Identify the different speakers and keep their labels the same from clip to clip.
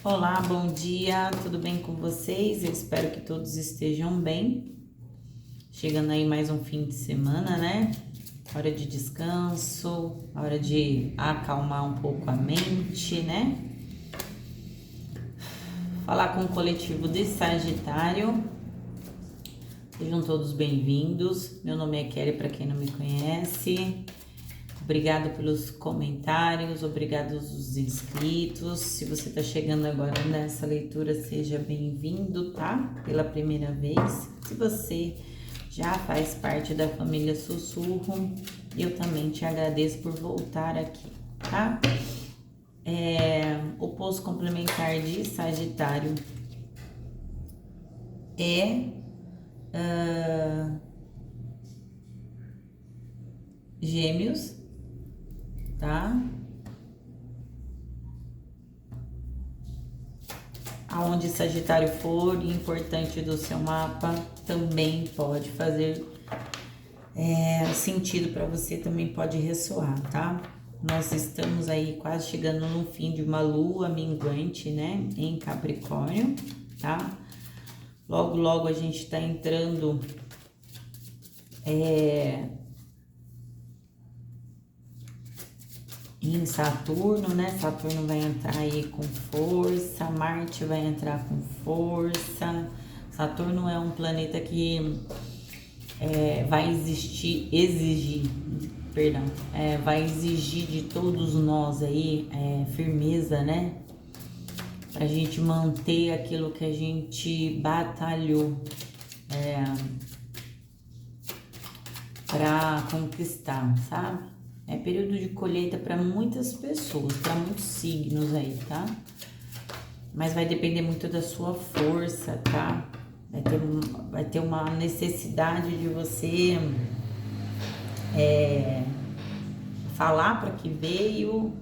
Speaker 1: Olá, bom dia, tudo bem com vocês? Eu espero que todos estejam bem. Chegando aí mais um fim de semana, né? Hora de descanso, hora de acalmar um pouco a mente, né? Falar com o coletivo de Sagitário. Sejam todos bem-vindos. Meu nome é Kelly, para quem não me conhece. Obrigado pelos comentários, obrigado aos inscritos. Se você está chegando agora nessa leitura, seja bem-vindo, tá? Pela primeira vez. Se você já faz parte da família Sussurro, eu também te agradeço por voltar aqui, tá? O posto complementar de Sagitário é Gêmeos, tá? Aonde Sagitário for importante do seu mapa, também pode fazer sentido para você, também pode ressoar, tá? Nós estamos aí quase chegando no fim de uma lua minguante, né? Em Capricórnio, tá? Logo, logo a gente tá entrando em Saturno, né? Saturno vai entrar aí com força, Marte vai entrar com força. Saturno é um planeta que vai vai exigir de todos nós aí firmeza, né? Pra gente manter aquilo que a gente batalhou pra conquistar, sabe? É período de colheita para muitas pessoas, para muitos signos aí, tá? Mas vai depender muito da sua força, tá? Vai ter uma necessidade de você falar para que veio,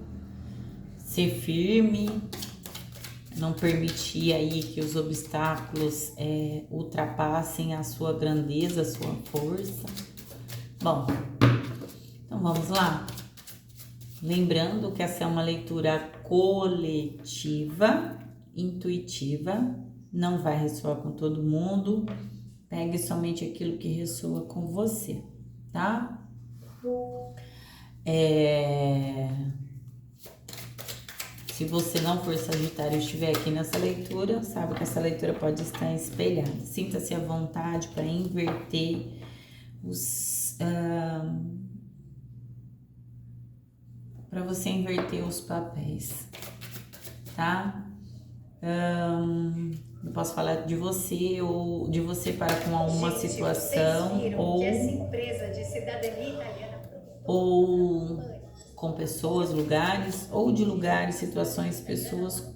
Speaker 1: ser firme, não permitir aí que os obstáculos ultrapassem a sua grandeza, a sua força. Bom, então vamos lá. Lembrando que essa é uma leitura coletiva, intuitiva, não vai ressoar com todo mundo. Pegue somente aquilo que ressoa com você, tá? Se você não for Sagitário e estiver aqui nessa leitura, sabe que essa leitura pode estar espelhada. Sinta-se à vontade para inverter para você inverter os papéis, tá? Eu posso falar de você ou de você para com alguma situação ou com pessoas, lugares, ou de lugares, situações, pessoas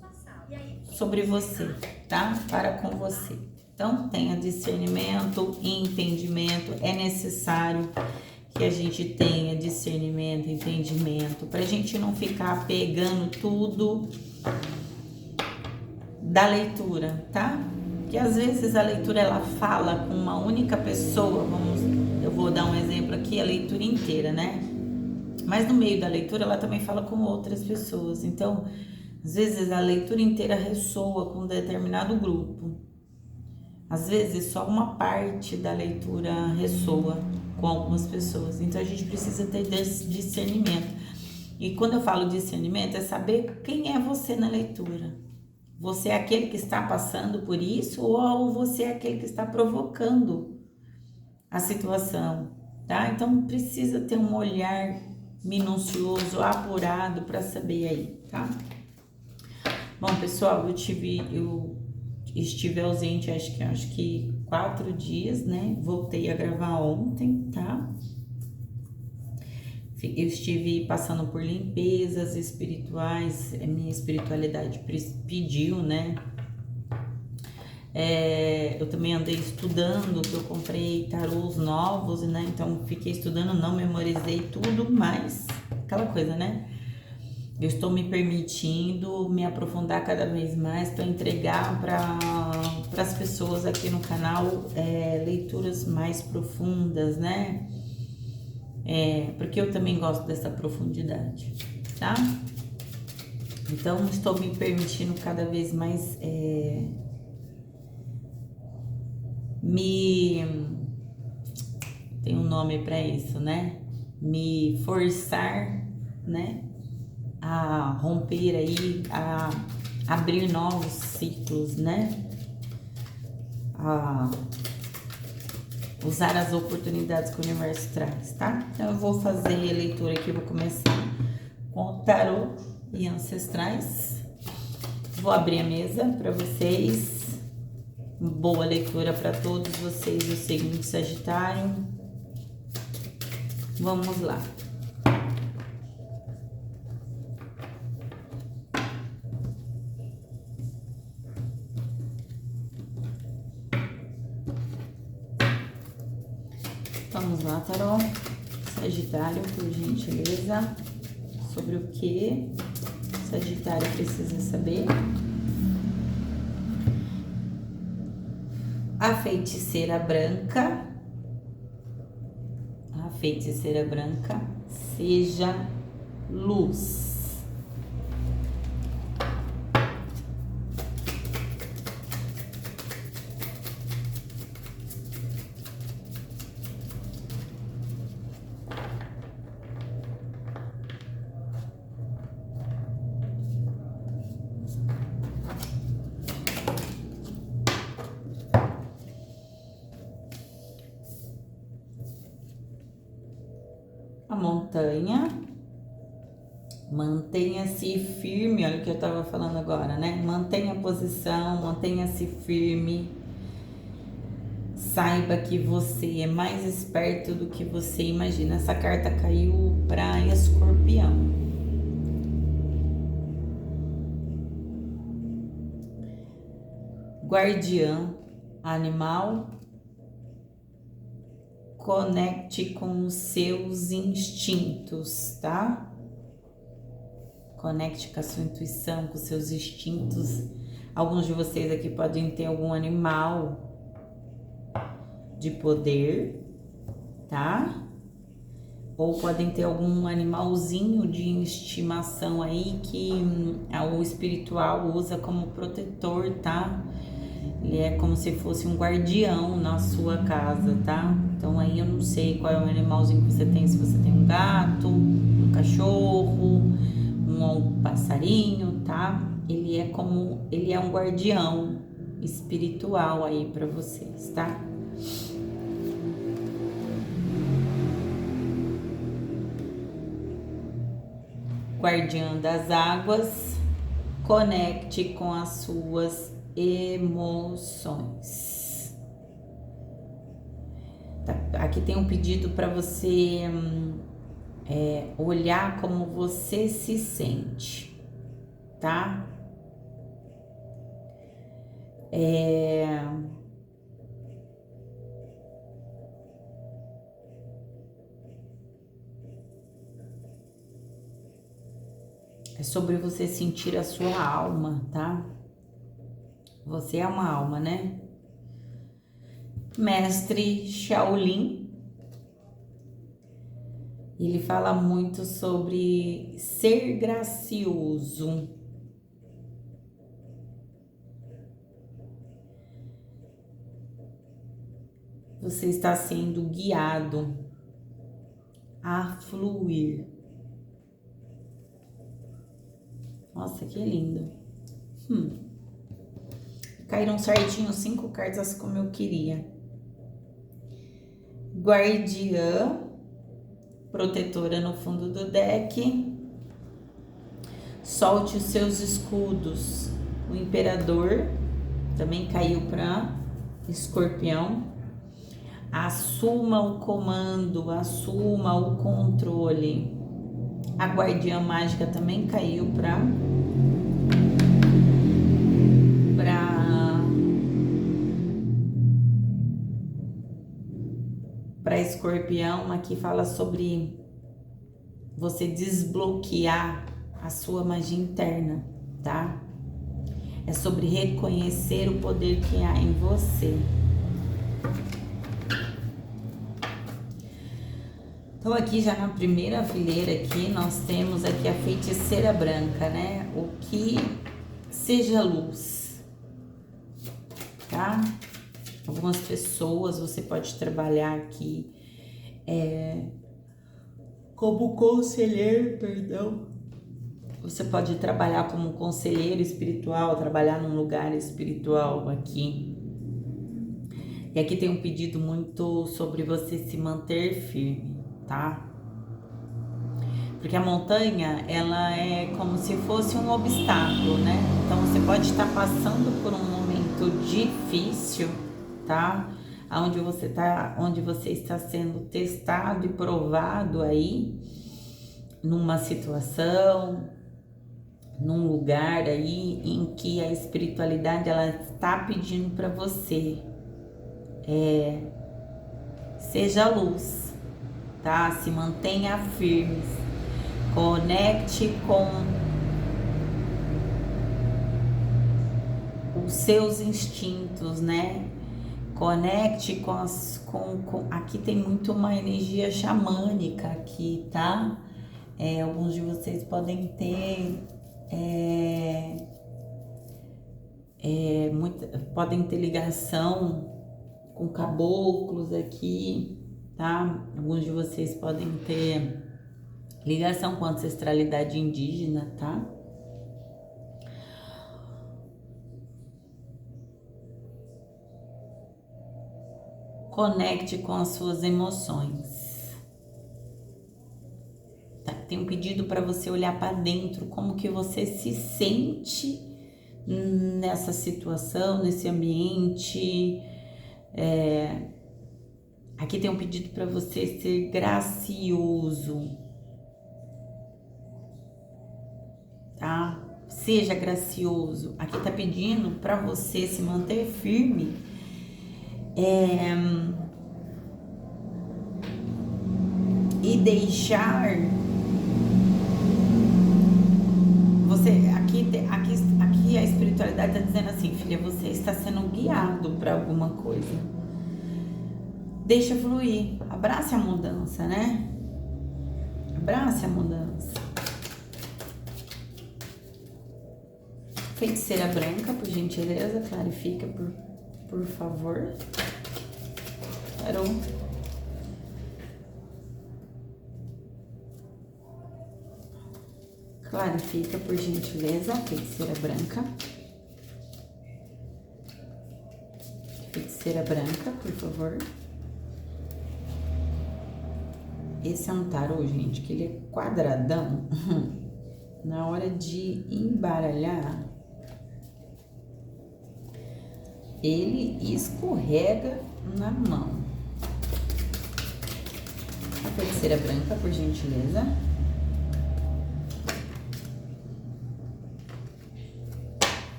Speaker 1: sobre você, tá? Para com você. Então, tenha discernimento e entendimento. É necessário que a gente tenha discernimento, entendimento, para a gente não ficar pegando tudo da leitura, tá? Porque às vezes a leitura ela fala com uma única pessoa, eu vou dar um exemplo aqui, a leitura inteira, né? Mas no meio da leitura ela também fala com outras pessoas. Então, às vezes a leitura inteira ressoa com um determinado grupo. Às vezes só uma parte da leitura ressoa com algumas pessoas. Então a gente precisa ter discernimento. E quando eu falo discernimento, é saber quem é você na leitura. Você é aquele que está passando por isso ou você é aquele que está provocando a situação, tá? Então precisa ter um olhar minucioso, apurado para saber aí, tá? Bom, pessoal, eu estive ausente acho que 4 dias, né? Voltei a gravar ontem, tá? Eu estive passando por limpezas espirituais, minha espiritualidade pediu, né? Eu também andei estudando, que eu comprei tarôs novos, né? Então fiquei estudando, não memorizei tudo, mas aquela coisa, né? Eu estou me permitindo me aprofundar cada vez mais para entregar para as pessoas aqui no canal leituras mais profundas, né? Porque eu também gosto dessa profundidade, tá? Então, estou me permitindo cada vez mais tem um nome para isso, né? Me forçar, né? A romper aí, a abrir novos ciclos, né? A usar as oportunidades que o universo traz, tá? Então, eu vou fazer a leitura aqui, vou começar com o tarô e ancestrais. Vou abrir a mesa para vocês. Boa leitura para todos vocês do signo de Sagitário. Vamos lá. Vamos lá, tarô. Sagitário, por gentileza. Sobre o que Sagitário precisa saber. A feiticeira branca. A feiticeira branca, seja luz. A montanha, mantenha-se firme, olha o que eu tava falando agora, né? Mantenha a posição, mantenha-se firme. Saiba que você é mais esperto do que você imagina. Essa carta caiu para Escorpião. Guardiã, animal. Conecte com os seus instintos, tá? Conecte com a sua intuição, com os seus instintos. Alguns de vocês aqui podem ter algum animal de poder, tá? Ou podem ter algum animalzinho de estimação aí que o espiritual usa como protetor, tá? Ele é como se fosse um guardião na sua casa, tá? Então aí eu não sei qual é o animalzinho que você tem, se você tem um gato, um cachorro, um passarinho, tá? Ele é um guardião espiritual aí para vocês, tá? Guardiã das águas, conecte com as suas emoções. Tá, aqui tem um pedido para você olhar como você se sente, tá? É sobre você sentir a sua alma, tá? Você é uma alma, né? Mestre Shaolin, ele fala muito sobre ser gracioso. Você está sendo guiado a fluir. Nossa, que lindo. Caíram certinho 5 cartas como eu queria. Guardiã, protetora no fundo do deck. Solte os seus escudos. O imperador também caiu para Escorpião. Assuma o comando, assuma o controle. A guardiã mágica também caiu para Escorpião. Aqui fala sobre você desbloquear a sua magia interna, tá? É sobre reconhecer o poder que há em você. Então aqui já na primeira fileira aqui nós temos aqui a feiticeira branca, né? O que seja luz, tá? Algumas pessoas você pode trabalhar aqui como conselheiro, perdão. Você pode trabalhar como conselheiro espiritual, trabalhar num lugar espiritual aqui. E aqui tem um pedido muito sobre você se manter firme, tá? Porque a montanha, ela é como se fosse um obstáculo, né? Então você pode estar passando por um momento difícil, tá? Onde você está sendo testado e provado aí numa situação, num lugar aí em que a espiritualidade ela está pedindo para você seja luz, tá? Se mantenha firme, conecte com os seus instintos, né? Conecte com aqui tem muito uma energia xamânica aqui, tá? Alguns de vocês podem ter podem ter ligação com caboclos aqui, tá? Alguns de vocês podem ter ligação com a ancestralidade indígena, tá? Conecte com as suas emoções. Tá? Tem um pedido para você olhar para dentro, como que você se sente nessa situação, nesse ambiente. Aqui tem um pedido para você ser gracioso, tá? Seja gracioso. Aqui tá pedindo para você se manter firme. E deixar você aqui a espiritualidade está dizendo assim, filha, você está sendo guiado para alguma coisa. Deixa fluir, abrace a mudança, né? Abrace a mudança. Feiticeira branca, por gentileza, clarifica, por favor. Parou. Clarifica, por gentileza, feiticeira branca. Feiticeira branca, por favor. Esse é um tarô, gente, que ele é quadradão. Na hora de embaralhar, ele escorrega na mão. A feiticeira branca, por gentileza.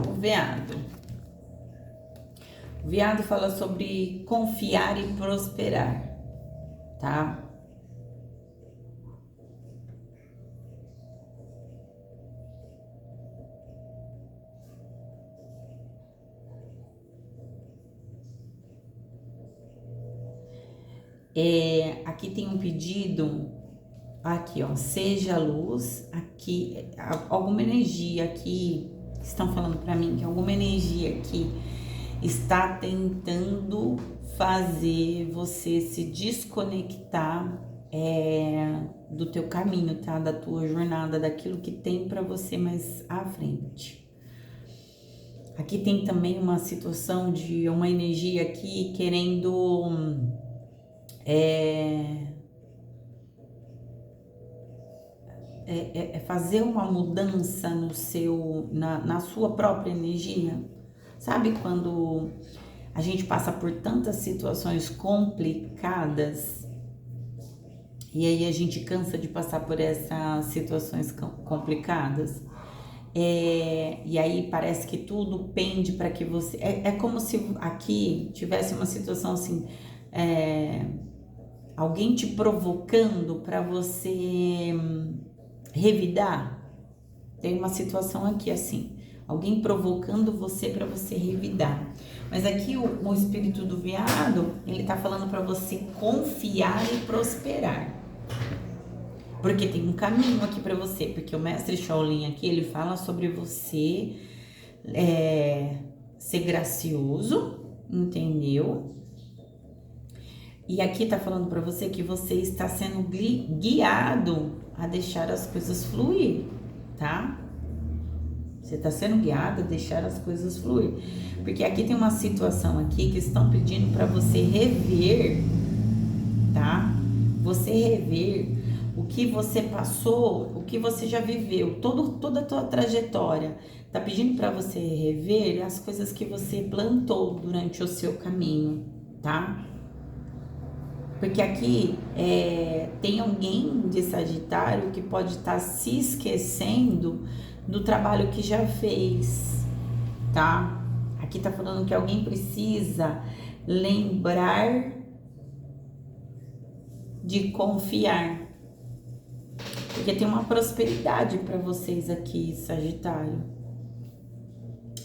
Speaker 1: O veado. O veado fala sobre confiar e prosperar, tá? Aqui tem um pedido, aqui ó, seja luz, aqui, alguma energia aqui, estão falando pra mim que alguma energia aqui está tentando fazer você se desconectar do teu caminho, tá? Da tua jornada, daquilo que tem pra você mais à frente. Aqui tem também uma situação de uma energia aqui querendo fazer uma mudança na sua própria energia. Sabe quando a gente passa por tantas situações complicadas e aí a gente cansa de passar por essas situações complicadas? E aí parece que tudo pende para que você... É como se aqui tivesse uma situação assim... alguém te provocando para você revidar. Tem uma situação aqui assim, Alguém provocando você para você revidar. Mas aqui o espírito do veado, ele tá falando para você confiar e prosperar. Porque tem um caminho aqui para você. Porque o mestre Shaolin aqui, ele fala sobre você ser gracioso, entendeu? E aqui tá falando para você que você está sendo guiado a deixar as coisas fluir, tá? Você está sendo guiado a deixar as coisas fluir. Porque aqui tem uma situação aqui que estão pedindo para você rever, tá? Você rever o que você passou, o que você já viveu, toda a tua trajetória. Tá pedindo para você rever as coisas que você plantou durante o seu caminho, tá? Porque aqui tem alguém de Sagitário que pode estar se esquecendo do trabalho que já fez, tá? Aqui tá falando que alguém precisa lembrar de confiar. Porque tem uma prosperidade para vocês aqui, Sagitário.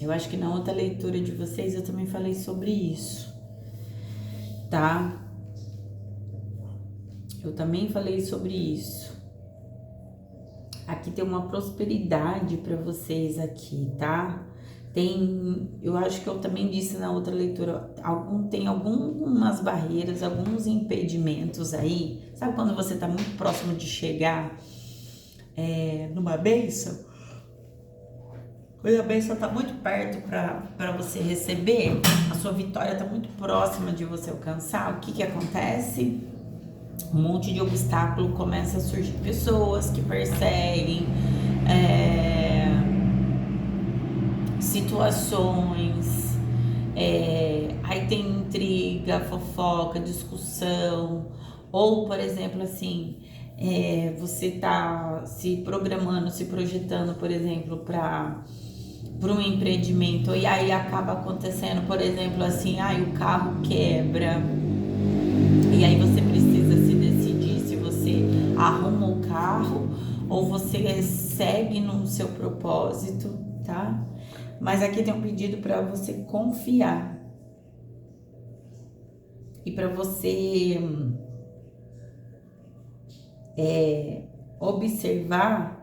Speaker 1: Eu acho que na outra leitura de vocês eu também falei sobre isso, tá? Eu também falei sobre isso. Aqui tem uma prosperidade para vocês aqui, tá? Eu acho que eu também disse na outra leitura, tem algumas barreiras, alguns impedimentos aí. Sabe quando você tá muito próximo de chegar numa bênção? Quando a bênção tá muito perto para você receber, a sua vitória tá muito próxima de você alcançar, o que acontece? Um monte de obstáculo começa a surgir, pessoas que perseguem, situações, aí tem intriga, fofoca, discussão, ou por exemplo assim, você tá se programando, se projetando, por exemplo, para um empreendimento, e aí acaba acontecendo, por exemplo, assim, o carro quebra, e aí você precisa se decidir se você arruma o carro ou você segue no seu propósito, tá? Mas aqui tem um pedido para você confiar e para você observar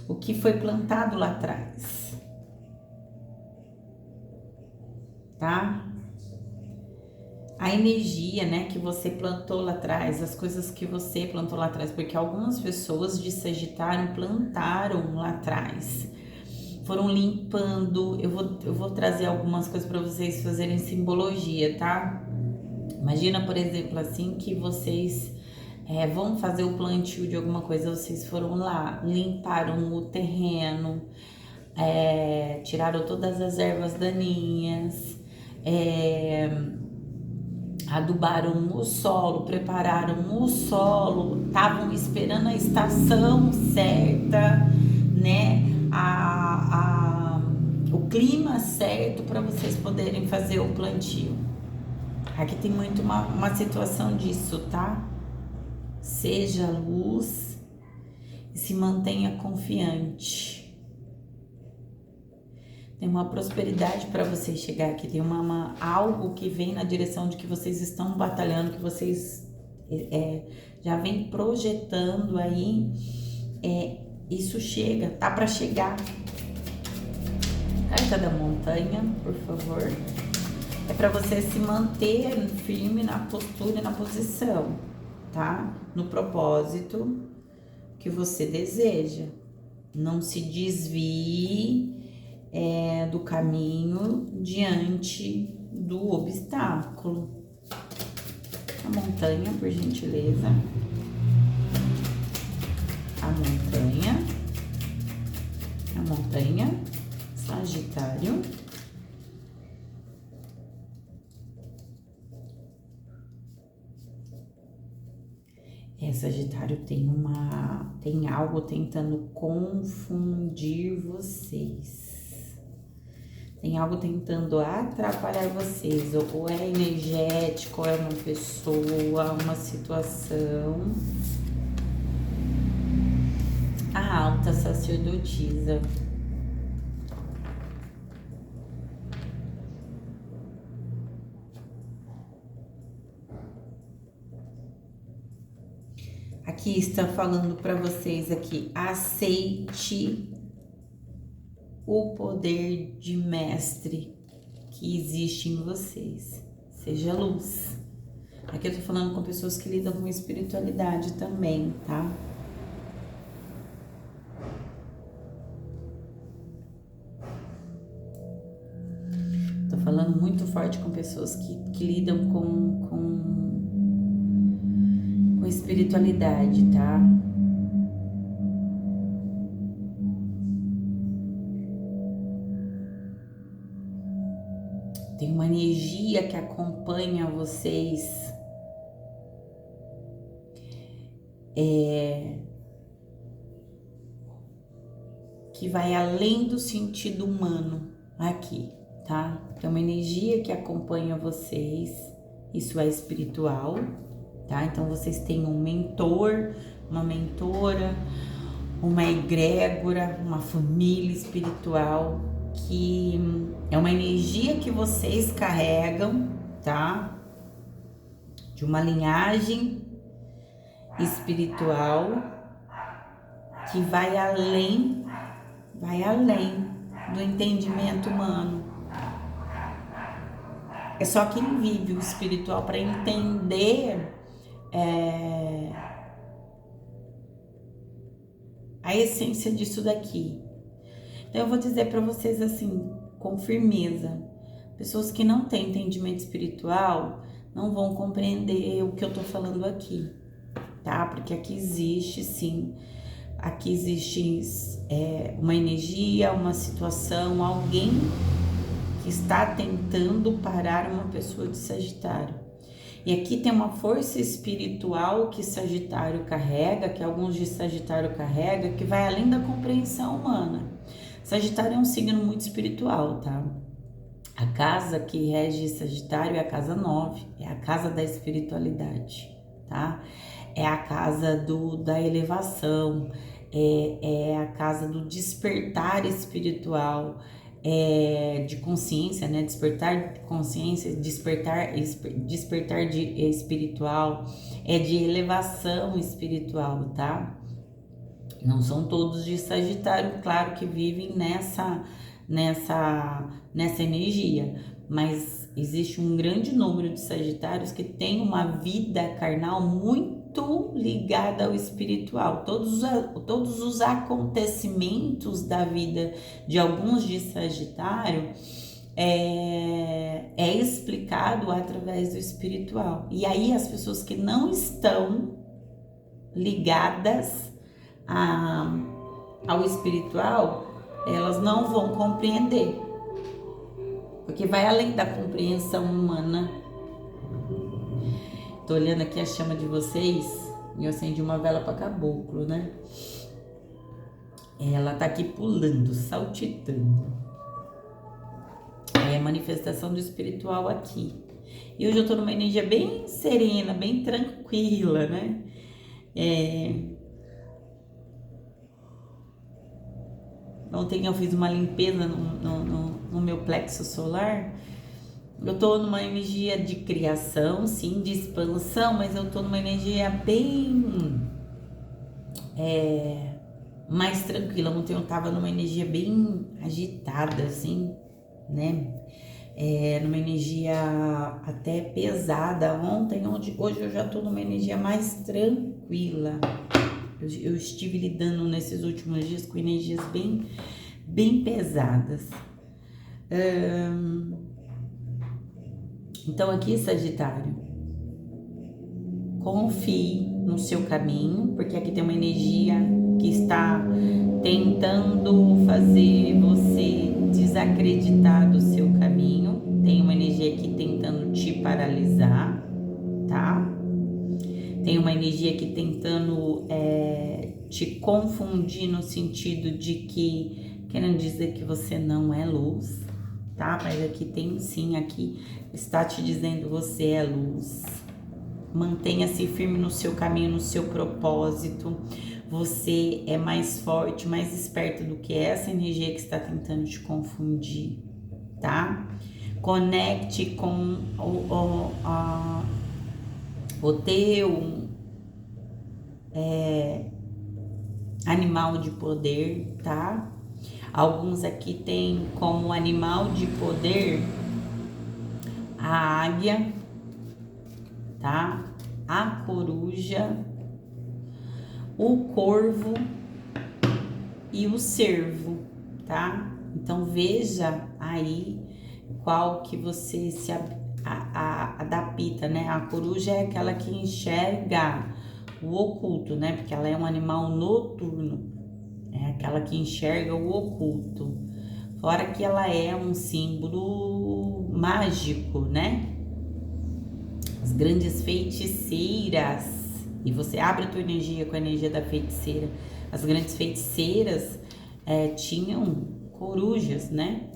Speaker 1: o que foi plantado lá atrás, tá? A energia, né, que você plantou lá atrás, as coisas que você plantou lá atrás, porque algumas pessoas de Sagitário plantaram lá atrás, foram limpando. Eu vou trazer algumas coisas para vocês fazerem simbologia, tá? Imagina, por exemplo, assim, que vocês vão fazer o plantio de alguma coisa, vocês foram lá, limparam o terreno, tiraram todas as ervas daninhas, adubaram o solo, prepararam o solo, estavam esperando a estação certa, né? O clima certo para vocês poderem fazer o plantio. Aqui tem muito uma situação disso, tá? Seja luz e se mantenha confiante. Tem uma prosperidade para vocês chegar aqui, tem algo que vem na direção de que vocês estão batalhando, que vocês já vem projetando aí, isso chega, tá para chegar. Carta da montanha, por favor. É para você se manter firme na postura e na posição, tá? No propósito que você deseja. Não se desvie do caminho diante do obstáculo. A montanha, por gentileza. A montanha, Sagitário. Sagitário tem algo tentando confundir vocês. Tem algo tentando atrapalhar vocês, ou é energético, ou é uma pessoa, uma situação. A alta sacerdotisa. Aqui está falando para vocês aqui, aceite o poder de mestre que existe em vocês. Seja luz. Aqui eu tô falando com pessoas que lidam com espiritualidade também, tá? Tô falando muito forte com pessoas que lidam com espiritualidade, tá? Tem uma energia que acompanha vocês. Que vai além do sentido humano aqui, tá? É uma energia que acompanha vocês. Isso é espiritual, tá? Então vocês têm um mentor, uma mentora, uma egrégora, uma família espiritual, que é uma energia que vocês carregam, tá? De uma linhagem espiritual que vai além do entendimento humano. É só quem vive o espiritual para entender a essência disso daqui. Então eu vou dizer para vocês assim, com firmeza, pessoas que não têm entendimento espiritual não vão compreender o que eu tô falando aqui, tá? Porque aqui existe sim, aqui existe uma energia, uma situação, alguém que está tentando parar uma pessoa de Sagitário. E aqui tem uma força espiritual que Sagitário carrega, que alguns de Sagitário carrega, que vai além da compreensão humana. Sagitário é um signo muito espiritual, tá? A casa que rege Sagitário é a casa 9, é a casa da espiritualidade, tá? É a casa da elevação, é a casa do despertar espiritual, de consciência, né? Despertar de consciência, despertar de espiritual, de elevação espiritual, tá? Não são todos de Sagitário, claro que vivem nessa energia, mas existe um grande número de Sagitários que tem uma vida carnal muito ligada ao espiritual. Todos os acontecimentos da vida de alguns de Sagitário é explicado através do espiritual. E aí as pessoas que não estão ligadas ao espiritual, elas não vão compreender, porque vai além da compreensão humana. Tô olhando aqui a chama de vocês e eu acendi uma vela para caboclo, né? Ela tá aqui pulando, saltitando. É a manifestação do espiritual aqui. E hoje eu tô numa energia bem serena, bem tranquila, né? Ontem eu fiz uma limpeza no meu plexo solar. Eu tô numa energia de criação, sim, de expansão, mas eu tô numa energia bem mais tranquila. Ontem eu tava numa energia bem agitada, assim, né? Numa energia até pesada hoje eu já tô numa energia mais tranquila. Eu estive lidando nesses últimos dias com energias bem pesadas. Então aqui, Sagitário, confie no seu caminho, porque aqui tem uma energia que está tentando fazer você desacreditar do seu caminho. Tem uma energia aqui tentando te paralisar, tá? Tem uma energia aqui tentando te confundir no sentido de que, querendo dizer que você não é luz, tá? Mas aqui tem sim, aqui está te dizendo você é luz. Mantenha-se firme no seu caminho, no seu propósito. Você é mais forte, mais esperto do que essa energia que está tentando te confundir, tá? Conecte com o teu animal de poder, tá? Alguns aqui tem como animal de poder a águia, tá? A coruja, o corvo e o cervo, tá? Então veja aí qual que você se adapta, né? A coruja é aquela que enxerga o oculto, né? Porque ela é um animal noturno, é aquela que enxerga o oculto. Fora que ela é um símbolo mágico, né? As grandes feiticeiras, e você abre a tua energia com a energia da feiticeira. As grandes feiticeiras tinham corujas, né?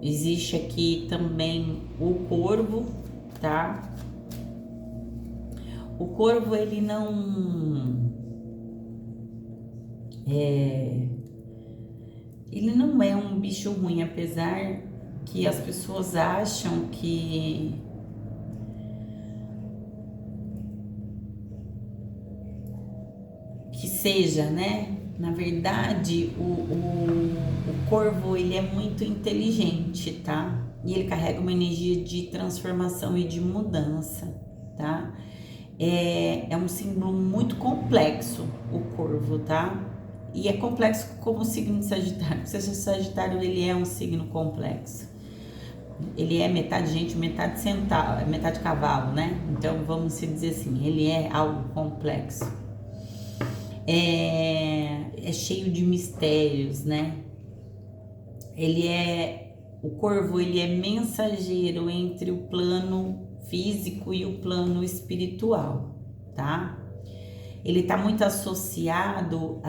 Speaker 1: Existe aqui também o corvo, tá? O corvo, ele não é um bicho ruim, apesar que as pessoas acham que seja, né? Na verdade, o corvo, ele é muito inteligente, tá? E ele carrega uma energia de transformação e de mudança, tá? É um símbolo muito complexo, o corvo, tá? E é complexo como o signo de Sagitário. O Sagitário, ele é um signo complexo. Ele é metade gente, metade centauro, metade cavalo, né? Então, vamos dizer assim, ele é algo complexo. É cheio de mistérios, né? O corvo, ele é mensageiro entre o plano físico e o plano espiritual, tá? Ele tá muito associado,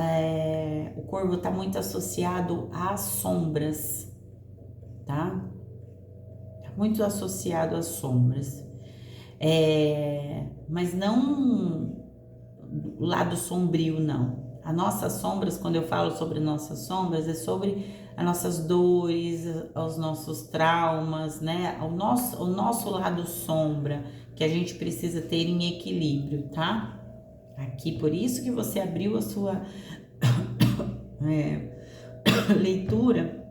Speaker 1: o corvo tá muito associado às sombras, tá? Tá muito associado às sombras. Mas não o lado sombrio, não. As nossas sombras, quando eu falo sobre nossas sombras, é sobre as nossas dores, os nossos traumas, né? O nosso lado sombra, que a gente precisa ter em equilíbrio, tá? Aqui, por isso que você abriu a sua leitura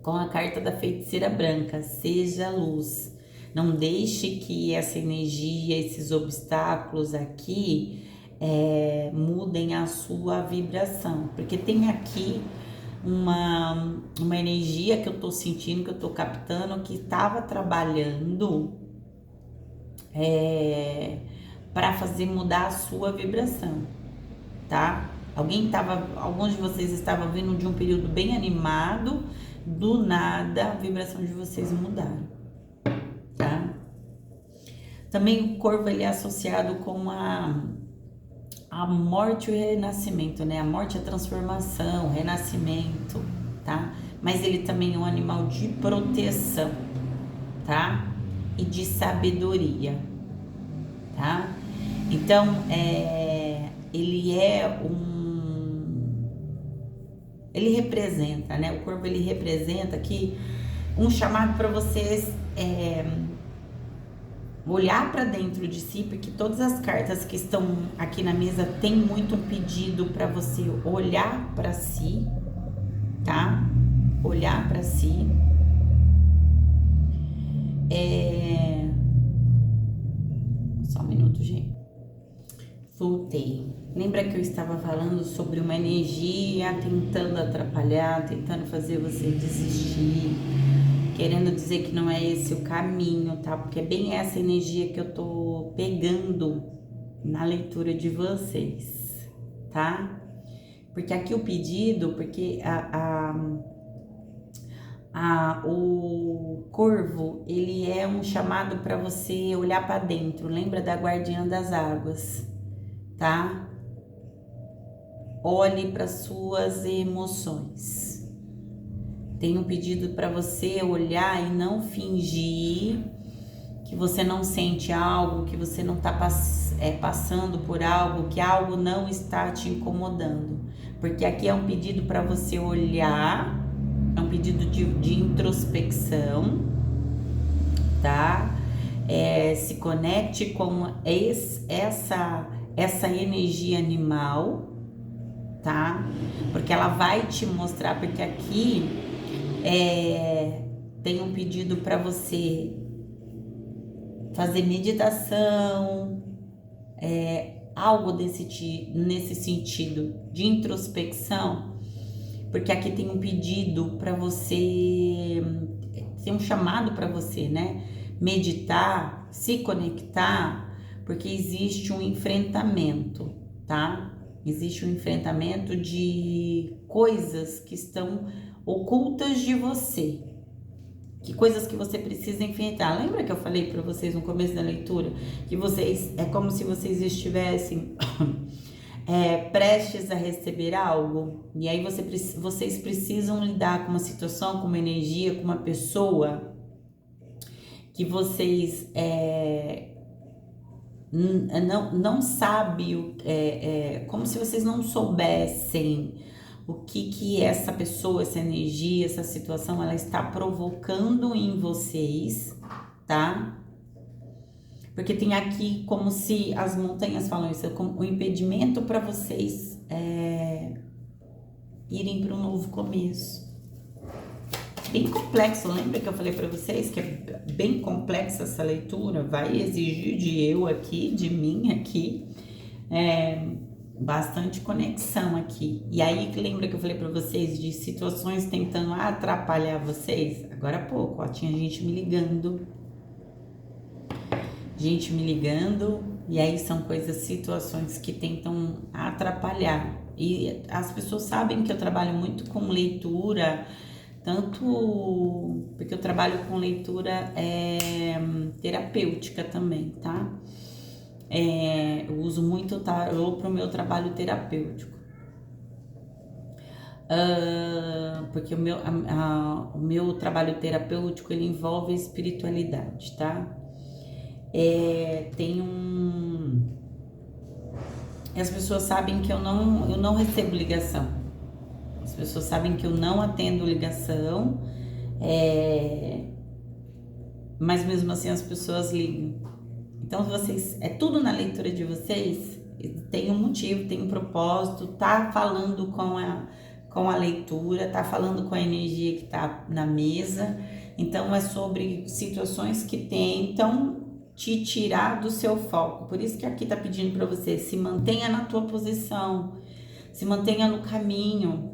Speaker 1: com a carta da feiticeira branca, seja luz. Não deixe que essa energia, esses obstáculos aqui mudem a sua vibração, porque tem aqui uma energia que eu tô sentindo, que eu tô captando, que estava trabalhando para fazer mudar a sua vibração, tá? Alguns de vocês estavam vindo de um período bem animado, do nada a vibração de vocês mudaram, tá? Também o corvo, ele é associado com a morte e o renascimento, né? A morte é a transformação, renascimento, tá? Mas ele também é um animal de proteção, tá? E de sabedoria, tá? Então, ele representa, né? O corvo, ele representa aqui um chamado para vocês olhar para dentro de si, porque todas as cartas que estão aqui na mesa tem muito um pedido para você olhar para si, tá? Olhar para si. Só um minuto, gente. Voltei. Lembra que eu estava falando sobre uma energia tentando atrapalhar, tentando fazer você desistir, querendo dizer que não é esse o caminho, tá? Porque é bem essa energia que eu tô pegando na leitura de vocês, tá? Porque aqui o pedido, porque o corvo, ele é um chamado para você olhar para dentro. Lembra da guardiã das águas, tá? Olhe para suas emoções. Tem um pedido para você olhar e não fingir que você não sente algo, que você não está passando por algo, que algo não está te incomodando. Porque aqui é um pedido para você olhar, é um pedido de introspecção, tá? Se conecte com essa energia animal, tá? Porque ela vai te mostrar, porque aqui tem um pedido para você fazer meditação, algo nesse sentido de introspecção, porque aqui tem um pedido para você, tem um chamado para você, né? Meditar, se conectar, porque existe um enfrentamento, tá? Existe um enfrentamento de coisas que estão ocultas de você, que coisas que você precisa enfrentar. Lembra que eu falei para vocês no começo da leitura que vocês é como se vocês estivessem prestes a receber algo, e aí vocês precisam lidar com uma situação, com uma energia, com uma pessoa que vocês não sabem, como se vocês não soubessem o que essa pessoa, essa energia, essa situação, ela está provocando em vocês, tá? Porque tem aqui como se as montanhas falam isso, como um impedimento para vocês irem para um novo começo. Bem complexo, lembra que eu falei para vocês que é bem complexa essa leitura? Vai exigir de mim aqui, bastante conexão aqui. E aí, lembra que eu falei para vocês de situações tentando atrapalhar vocês? Agora há pouco, ó, tinha gente me ligando, e aí são situações que tentam atrapalhar. E as pessoas sabem que eu trabalho muito com leitura, tanto porque eu trabalho com leitura terapêutica também, tá? Eu uso muito o tarô para o meu trabalho terapêutico. Porque o meu trabalho terapêutico, ele envolve a espiritualidade, tá? As pessoas sabem que eu não recebo ligação. As pessoas sabem que eu não atendo ligação, mas mesmo assim as pessoas ligam. Então tudo na leitura de vocês tem um motivo, tem um propósito, tá falando com a leitura, tá falando com a energia que tá na mesa. Então é sobre situações que tentam te tirar do seu foco. Por isso que aqui tá pedindo para você se mantenha na tua posição, se mantenha no caminho.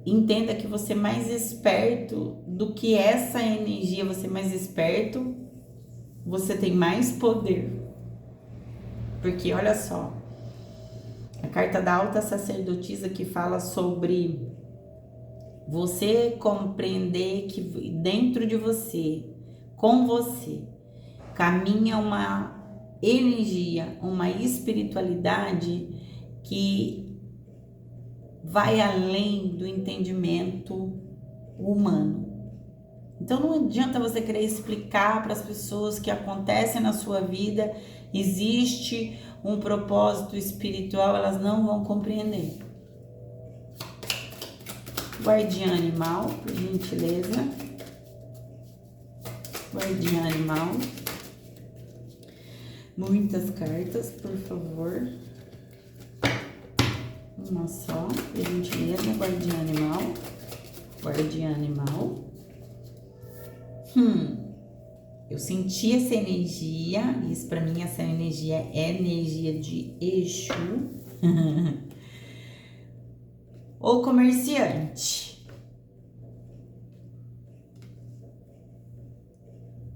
Speaker 1: Entenda que você é mais esperto do que essa energia, você é mais esperto, você tem mais poder. Porque olha só, a carta da alta sacerdotisa que fala sobre você compreender que dentro de você, com você, caminha uma energia, uma espiritualidade que vai além do entendimento humano. Então não adianta você querer explicar para as pessoas que acontecem na sua vida, existe um propósito espiritual, elas não vão compreender. Guardiã animal, por gentileza. Guardiã animal. Muitas cartas, por favor. Uma só, por gentileza. Guardiã animal. Guardiã animal. Eu senti essa energia. Isso pra mim, essa energia é energia de Exu. O comerciante.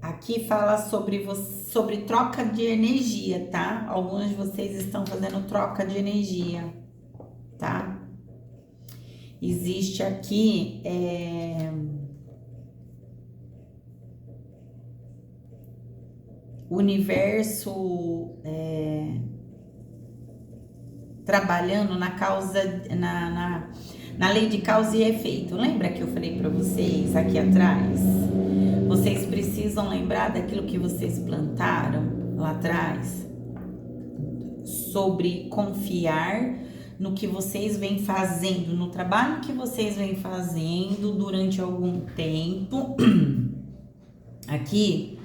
Speaker 1: Aqui fala sobre troca de energia, tá? Alguns de vocês estão fazendo troca de energia, tá? Existe aqui o universo trabalhando na causa, na lei de causa e efeito. Lembra que eu falei para vocês aqui atrás? Vocês precisam lembrar daquilo que vocês plantaram lá atrás, sobre confiar no que vocês vêm fazendo, no trabalho que vocês vêm fazendo durante algum tempo. Aqui,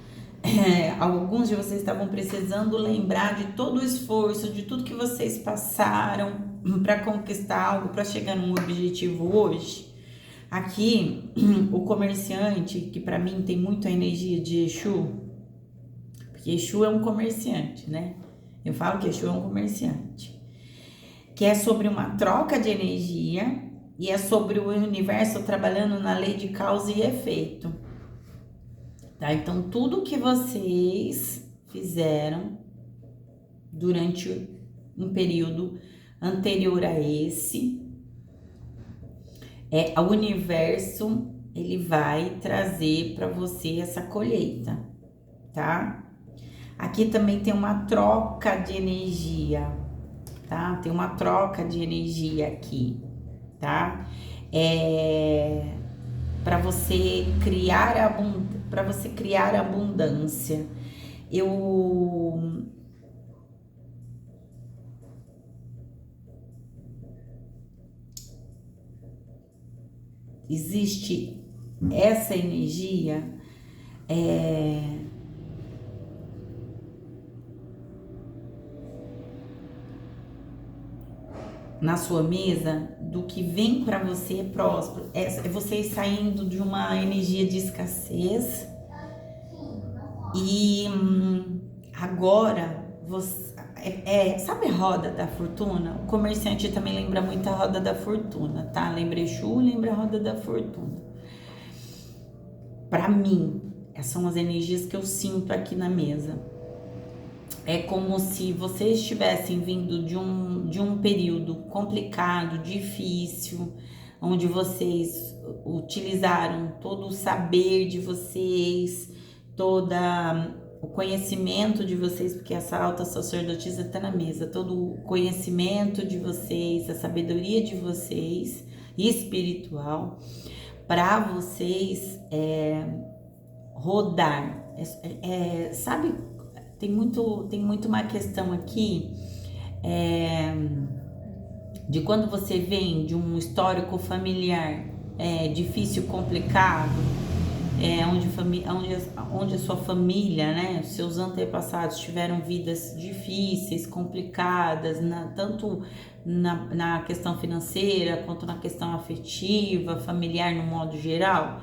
Speaker 1: alguns de vocês estavam precisando lembrar de todo o esforço, de tudo que vocês passaram para conquistar algo, para chegar num objetivo hoje. Aqui, o comerciante, que para mim tem muito a energia de Exu, porque Exu é um comerciante, né? Eu falo que Exu é um comerciante, que é sobre uma troca de energia e é sobre o universo trabalhando na lei de causa e efeito. Tá? Então, tudo que vocês fizeram durante um período anterior a esse, o universo, ele vai trazer para você essa colheita, tá? Aqui também tem uma troca de energia, tá? Tem uma troca de energia aqui, tá? Para você criar abundância. Existe essa energia na sua mesa do que vem para você é próspero. É vocês saindo de uma energia de escassez e agora você sabe a roda da fortuna? O comerciante também lembra muito a roda da fortuna, tá? Lembra Exu, lembra a roda da fortuna. Para mim, essas são as energias que eu sinto aqui na mesa. É como se vocês estivessem vindo de um período complicado, difícil, onde vocês utilizaram todo o saber de vocês, toda o conhecimento de vocês, porque essa alta sacerdotisa está na mesa, todo o conhecimento de vocês, a sabedoria de vocês, espiritual, para vocês rodar. Sabe, tem muito uma questão aqui de quando você vem de um histórico familiar difícil, complicado, onde a sua família, né, seus antepassados tiveram vidas difíceis, complicadas, tanto na questão financeira quanto na questão afetiva, familiar no modo geral.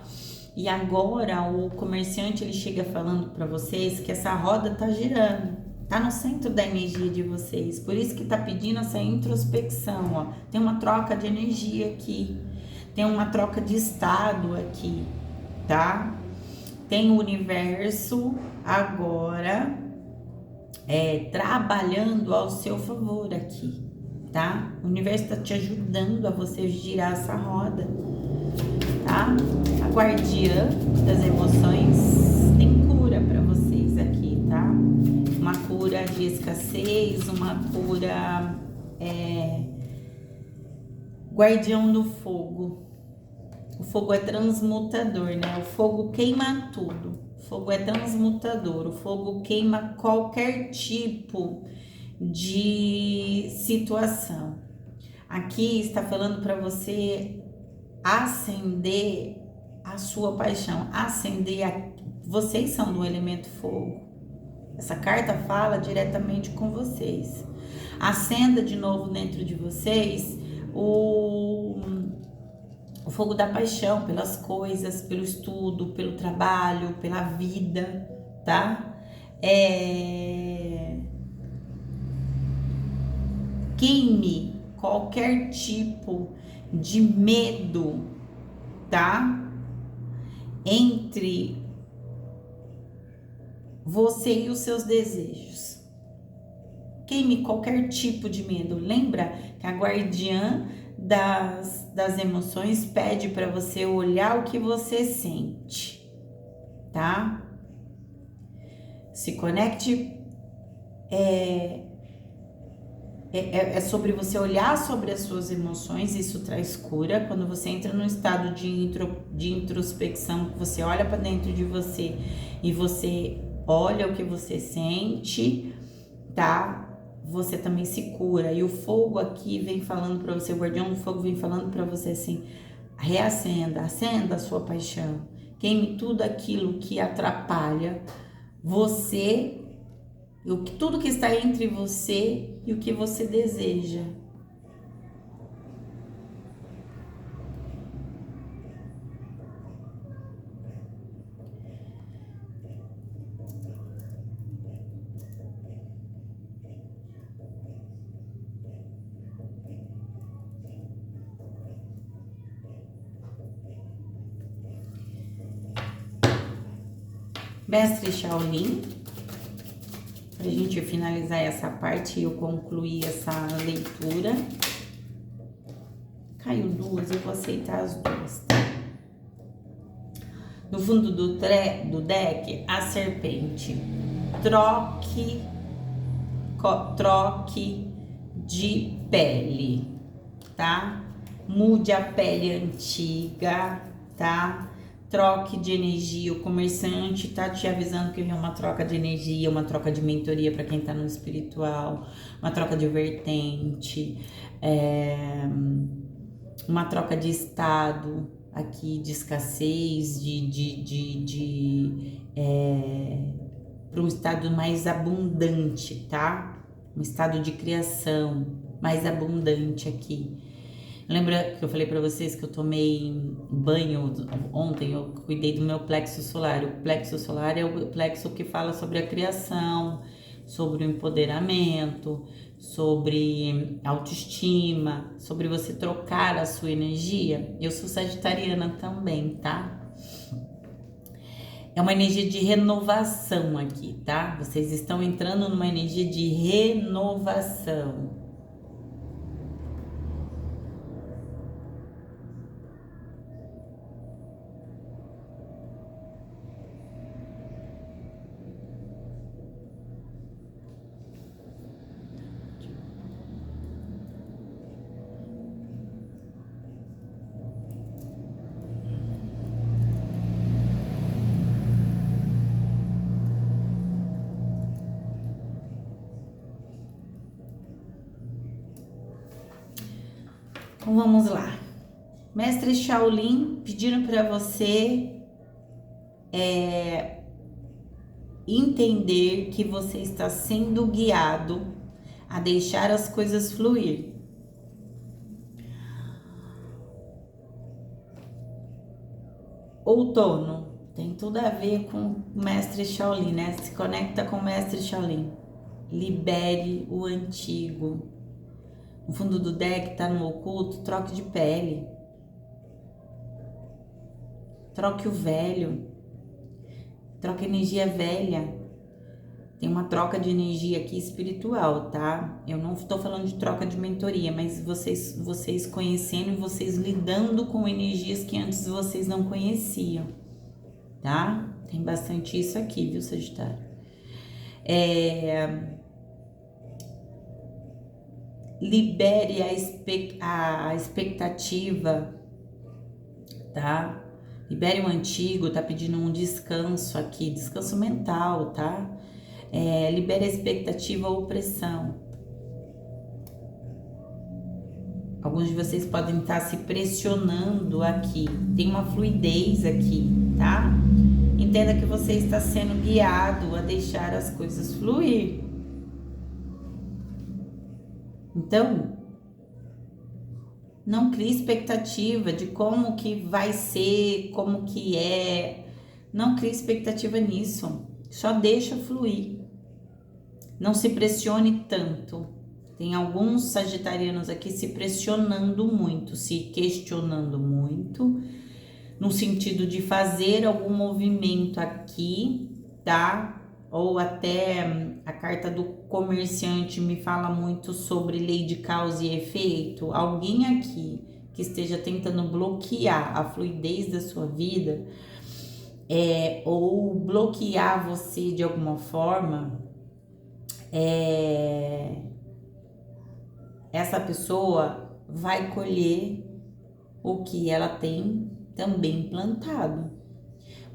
Speaker 1: E agora o comerciante ele chega falando para vocês que essa roda tá girando, tá no centro da energia de vocês, por isso que tá pedindo essa introspecção, ó. Tem uma troca de energia aqui, tem uma troca de estado aqui, tá? Tem o universo agora trabalhando ao seu favor aqui, tá? O universo tá te ajudando a você girar essa roda, tá? A guardiã das emoções tem cura para vocês aqui, tá? Uma cura de escassez, uma cura guardião do fogo. O fogo é transmutador, né? O fogo queima tudo. O fogo é transmutador. O fogo queima qualquer tipo de situação. Aqui está falando para você acender a sua paixão, vocês são do elemento fogo. Essa carta fala diretamente com vocês. Acenda de novo dentro de vocês o fogo da paixão pelas coisas, pelo estudo, pelo trabalho, pela vida, tá? Queime qualquer tipo de medo, tá? Entre você e os seus desejos. Queime qualquer tipo de medo. Lembra que a guardiã das emoções pede para você olhar o que você sente, tá? Se conecte. É sobre você olhar sobre as suas emoções, isso traz cura. Quando você entra num estado de introspecção, você olha para dentro de você e você olha o que você sente, tá? você também se cura. E o fogo aqui vem falando para você, o guardião do fogo vem falando para você assim: reacenda, acenda a sua paixão, queime tudo aquilo que atrapalha você, tudo que está entre você e o que você deseja. Mestre Shaolin, para a gente finalizar essa parte e eu concluir essa leitura. Caiu duas, eu vou aceitar as duas, tá? No fundo do deck, a serpente. Troque de pele, tá? Mude a pele antiga, tá? Troque de energia. O comerciante tá te avisando que vem uma troca de energia, uma troca de mentoria para quem tá no espiritual, uma troca de vertente, uma troca de estado aqui, de escassez, para um estado mais abundante, tá? Um estado de criação mais abundante aqui. Lembra que eu falei para vocês que eu tomei banho ontem? Eu cuidei do meu plexo solar. O plexo solar é o plexo que fala sobre a criação, sobre o empoderamento, sobre autoestima, sobre você trocar a sua energia. Eu sou sagitariana também, tá? É uma energia de renovação aqui, tá? Vocês estão entrando numa energia de renovação. Então vamos lá. Mestre Shaolin pediram para você entender que você está sendo guiado a deixar as coisas fluir. Outono tem tudo a ver com o Mestre Shaolin, né? Se conecta com o Mestre Shaolin. Libere o antigo. No fundo do deck tá no oculto, troque de pele. Troque o velho. Troque energia velha. Tem uma troca de energia aqui espiritual, tá? Eu não tô falando de troca de mentoria, mas vocês conhecendo e vocês lidando com energias que antes vocês não conheciam, tá? Tem bastante isso aqui, viu, Sagitário? Libere a expectativa, tá? Libere o antigo, tá pedindo um descanso aqui, descanso mental, tá? Libere a expectativa ou opressão. Alguns de vocês podem estar se pressionando aqui. Tem uma fluidez aqui, tá? Entenda que você está sendo guiado a deixar as coisas fluir. Então, não crie expectativa de como que vai ser, como que é. Não crie expectativa nisso. Só deixa fluir. Não se pressione tanto. Tem alguns sagitarianos aqui se pressionando muito, se questionando muito, no sentido de fazer algum movimento aqui, tá? Ou até a carta do comerciante me fala muito sobre lei de causa e efeito. Alguém aqui que esteja tentando bloquear a fluidez da sua vida, ou bloquear você de alguma forma, essa pessoa vai colher o que ela tem também plantado.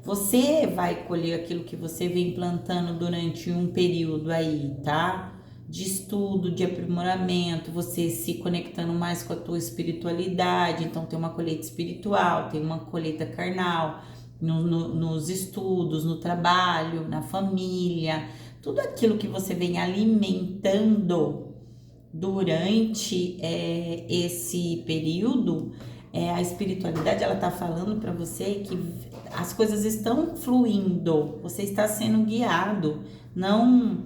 Speaker 1: Você vai colher aquilo que você vem plantando durante um período aí, tá? de estudo, de aprimoramento, você se conectando mais com a tua espiritualidade. Então tem uma colheita espiritual, tem uma colheita carnal, nos estudos, no trabalho, na família, tudo aquilo que você vem alimentando durante esse período. A espiritualidade, ela tá falando para você que as coisas estão fluindo, você está sendo guiado. Não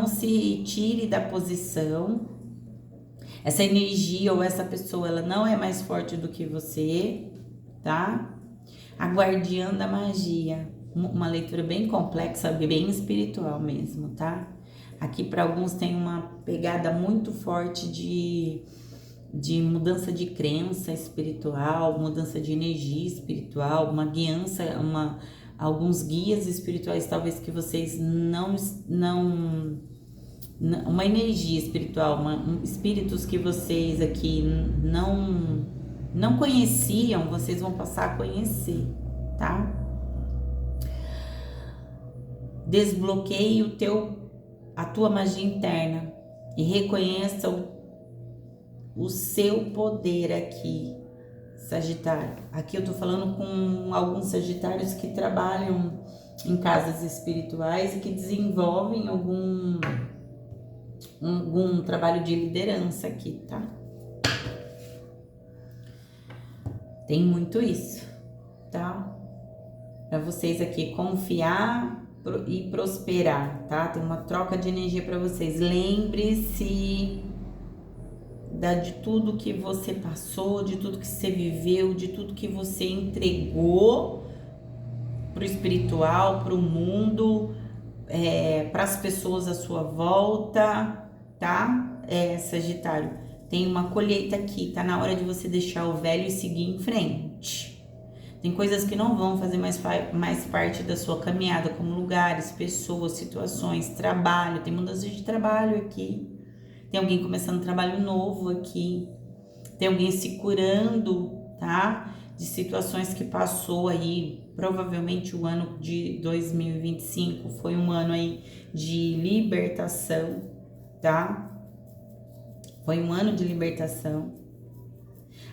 Speaker 1: se tire da posição. Essa energia ou essa pessoa, ela não é mais forte do que você, tá? A guardiã da magia, uma leitura bem complexa, bem espiritual mesmo, tá? Aqui para alguns tem uma pegada muito forte de mudança de crença espiritual, mudança de energia espiritual, uma guiança, alguns guias espirituais talvez que vocês uma energia espiritual, espíritos que vocês aqui não conheciam, vocês vão passar a conhecer, tá? Desbloqueie a tua magia interna e reconheça o seu poder aqui, Sagitário. Aqui eu tô falando com alguns Sagitários que trabalham em casas espirituais e que desenvolvem algum trabalho de liderança aqui, tá? Tem muito isso, tá? Para vocês aqui confiar e prosperar, tá? Tem uma troca de energia para vocês. Lembre-se de tudo que você passou, de tudo que você viveu, de tudo que você entregou pro espiritual, pro mundo, para as pessoas à sua volta, tá? Sagitário, tem uma colheita aqui, tá na hora de você deixar o velho e seguir em frente. Tem coisas que não vão fazer mais parte da sua caminhada, como lugares, pessoas, situações, trabalho. Tem mudança de trabalho aqui. Tem alguém começando um trabalho novo aqui. Tem alguém se curando, tá? De situações que passou aí. Provavelmente o ano de 2025 foi um ano aí de libertação, tá? Foi um ano de libertação.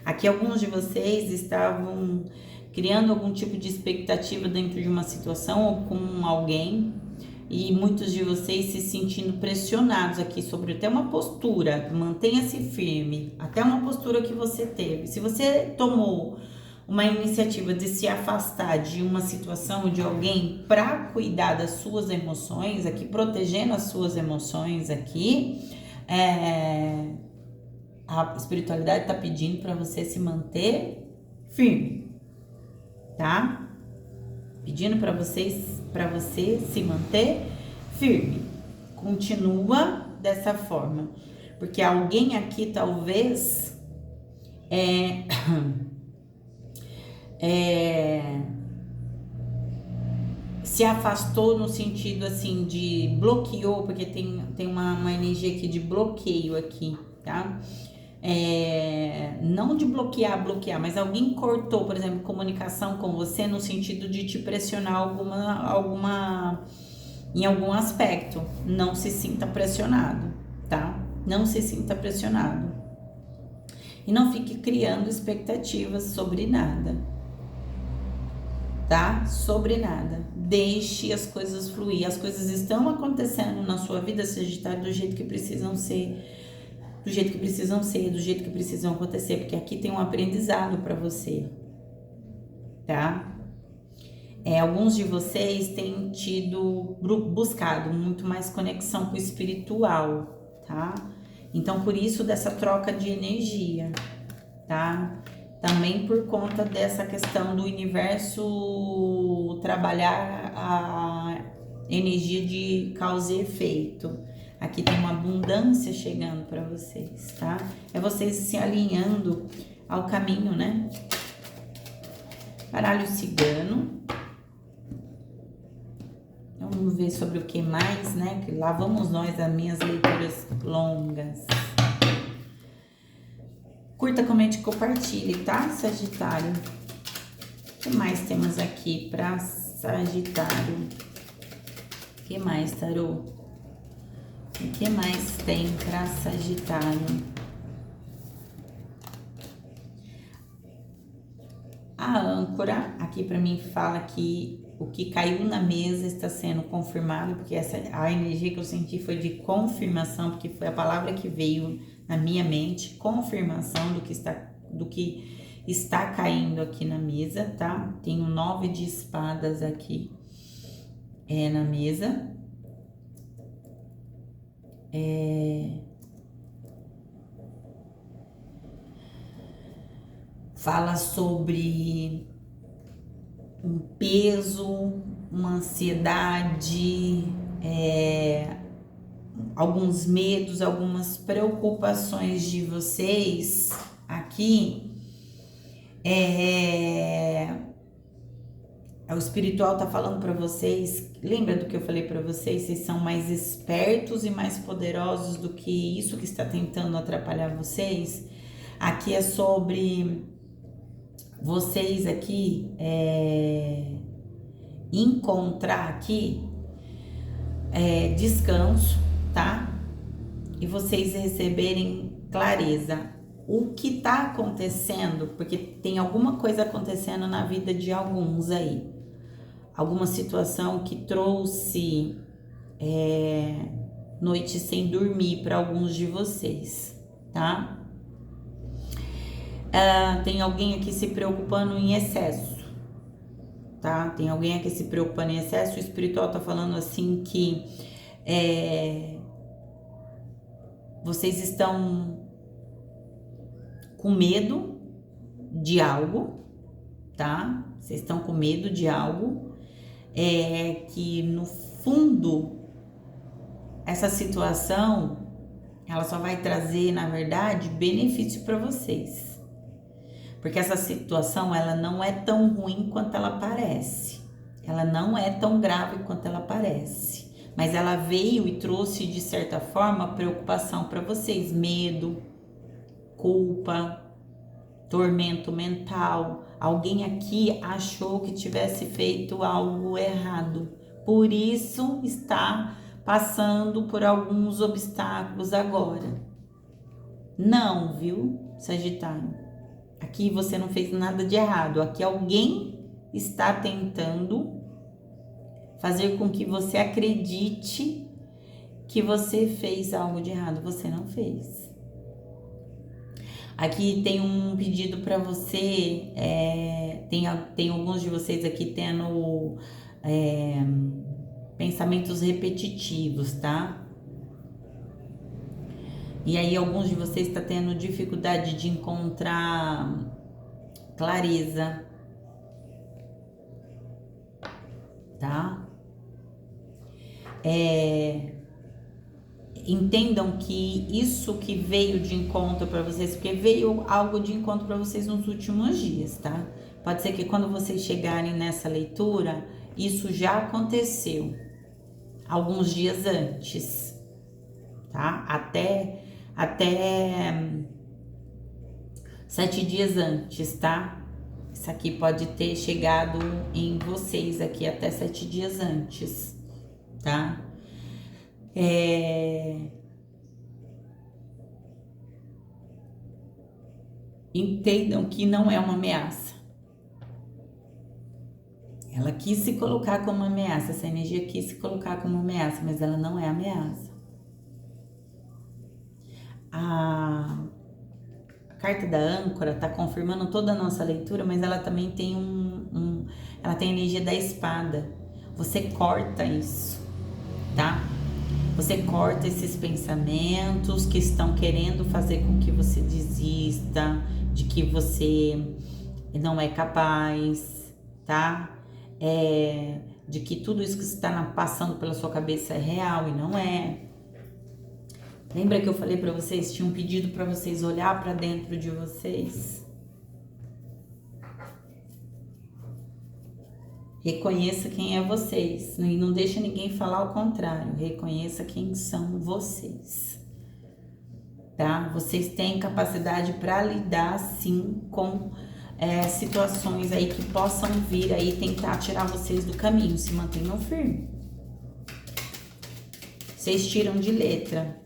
Speaker 1: Aqui alguns de vocês estavam criando algum tipo de expectativa dentro de uma situação ou com alguém, e muitos de vocês se sentindo pressionados aqui sobre até uma postura. Mantenha-se firme, até uma postura que você teve. Se você tomou uma iniciativa de se afastar de uma situação ou de alguém para cuidar das suas emoções, aqui protegendo as suas emoções aqui, a espiritualidade está pedindo para você se manter firme, tá? Pedindo para você se manter firme. Continua dessa forma, porque alguém aqui talvez se afastou no sentido assim de bloqueou, porque tem uma energia aqui de bloqueio aqui, tá? Não de bloquear, mas alguém cortou, por exemplo, comunicação com você no sentido de te pressionar em algum aspecto. Não se sinta pressionado, tá? Não se sinta pressionado. E não fique criando expectativas sobre nada, tá? Sobre nada. Deixe as coisas fluir. As coisas estão acontecendo na sua vida, Sagitário, do jeito que precisam ser. Do jeito que precisam acontecer, porque aqui tem um aprendizado para você, tá? Alguns de vocês têm buscado muito mais conexão com o espiritual, tá? Então, por isso dessa troca de energia, tá? Também por conta dessa questão do universo trabalhar a energia de causa e efeito. Aqui tem uma abundância chegando para vocês, tá? Vocês se alinhando ao caminho, né? Baralho cigano. Vamos ver sobre o que mais, né? Que lá vamos nós, as minhas leituras longas. Curta, comente e compartilhe, tá, Sagitário? O que mais temos aqui para Sagitário? O que mais, tarô? O que mais tem para Sagitário? A âncora aqui para mim fala que o que caiu na mesa está sendo confirmado, porque a energia que eu senti foi de confirmação, porque foi a palavra que veio na minha mente, confirmação do que está caindo aqui na mesa, tá? Tem o 9 de espadas aqui na mesa. Fala sobre um peso, uma ansiedade, alguns medos, algumas preocupações de vocês aqui. O espiritual tá falando para vocês, lembra do que eu falei para vocês? Vocês são mais espertos e mais poderosos do que isso que está tentando atrapalhar vocês. Aqui é sobre vocês aqui encontrar aqui descanso, tá? E vocês receberem clareza. O que tá acontecendo, porque tem alguma coisa acontecendo na vida de alguns aí. Alguma situação que trouxe noite sem dormir para alguns de vocês, tá? Tem alguém aqui se preocupando em excesso, tá? Tem alguém aqui se preocupando em excesso. O espiritual tá falando assim que vocês estão com medo de algo, tá? Vocês estão com medo de algo, que no fundo essa situação ela só vai trazer, na verdade, benefício para vocês. Porque essa situação, ela não é tão ruim quanto ela parece. Ela não é tão grave quanto ela parece. Mas ela veio e trouxe, de certa forma, preocupação para vocês. Medo, culpa, tormento mental. Alguém aqui achou que tivesse feito algo errado. Por isso, está passando por alguns obstáculos agora. Não, viu, Sagitário? Aqui você não fez nada de errado. Aqui alguém está tentando fazer com que você acredite que você fez algo de errado. Você não fez. Aqui tem um pedido para você. Tem alguns de vocês aqui tendo pensamentos repetitivos, tá? E aí alguns de vocês estão tendo dificuldade de encontrar clareza, tá? Entendam que isso que veio de encontro para vocês, porque veio algo de encontro para vocês nos últimos dias, tá? Pode ser que quando vocês chegarem nessa leitura, isso já aconteceu alguns dias antes, tá? Até 7 dias antes, tá? Isso aqui pode ter chegado em vocês aqui até 7 dias antes, tá? Entendam que não é uma ameaça. Ela quis se colocar como ameaça, essa energia quis se colocar como ameaça, mas ela não é ameaça. A carta da âncora tá confirmando toda a nossa leitura, mas ela também tem ela tem a energia da espada. Você corta isso, tá? Você corta esses pensamentos que estão querendo fazer com que você desista, de que você não é capaz, tá? De que tudo isso que está passando pela sua cabeça é real e não é. Lembra que eu falei para vocês, tinha um pedido para vocês olhar para dentro de vocês? Reconheça quem é vocês e não deixa ninguém falar o contrário. Reconheça quem são vocês, tá? Vocês têm capacidade para lidar sim com situações aí que possam vir aí tentar tirar vocês do caminho. Se mantenham firmes. Vocês tiram de letra.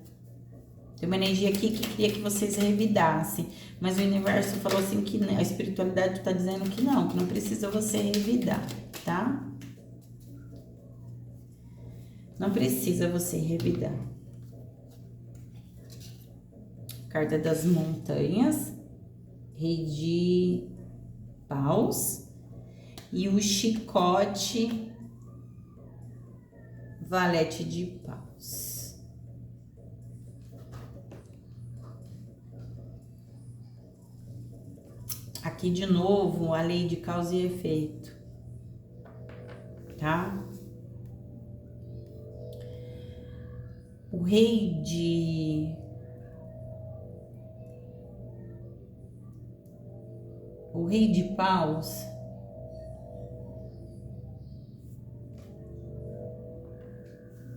Speaker 1: Tem uma energia aqui que queria que vocês revidassem. Mas o universo falou assim que a espiritualidade tá dizendo que não precisa você revidar, tá? Não precisa você revidar. Carta das montanhas, rei de paus e o chicote, valete de paus. Aqui de novo a lei de causa e efeito, tá? O rei de paus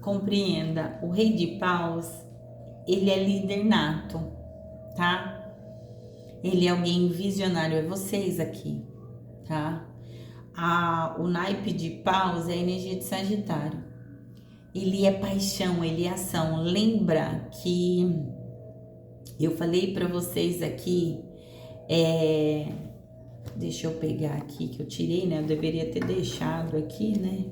Speaker 1: compreenda, o rei de paus, ele é líder nato, tá? Ele é alguém visionário, é vocês aqui, tá? O naipe de paus é a energia de Sagitário. Ele é paixão, ele é ação. Lembra que eu falei para vocês aqui, deixa eu pegar aqui que eu tirei, né? Eu deveria ter deixado aqui, né?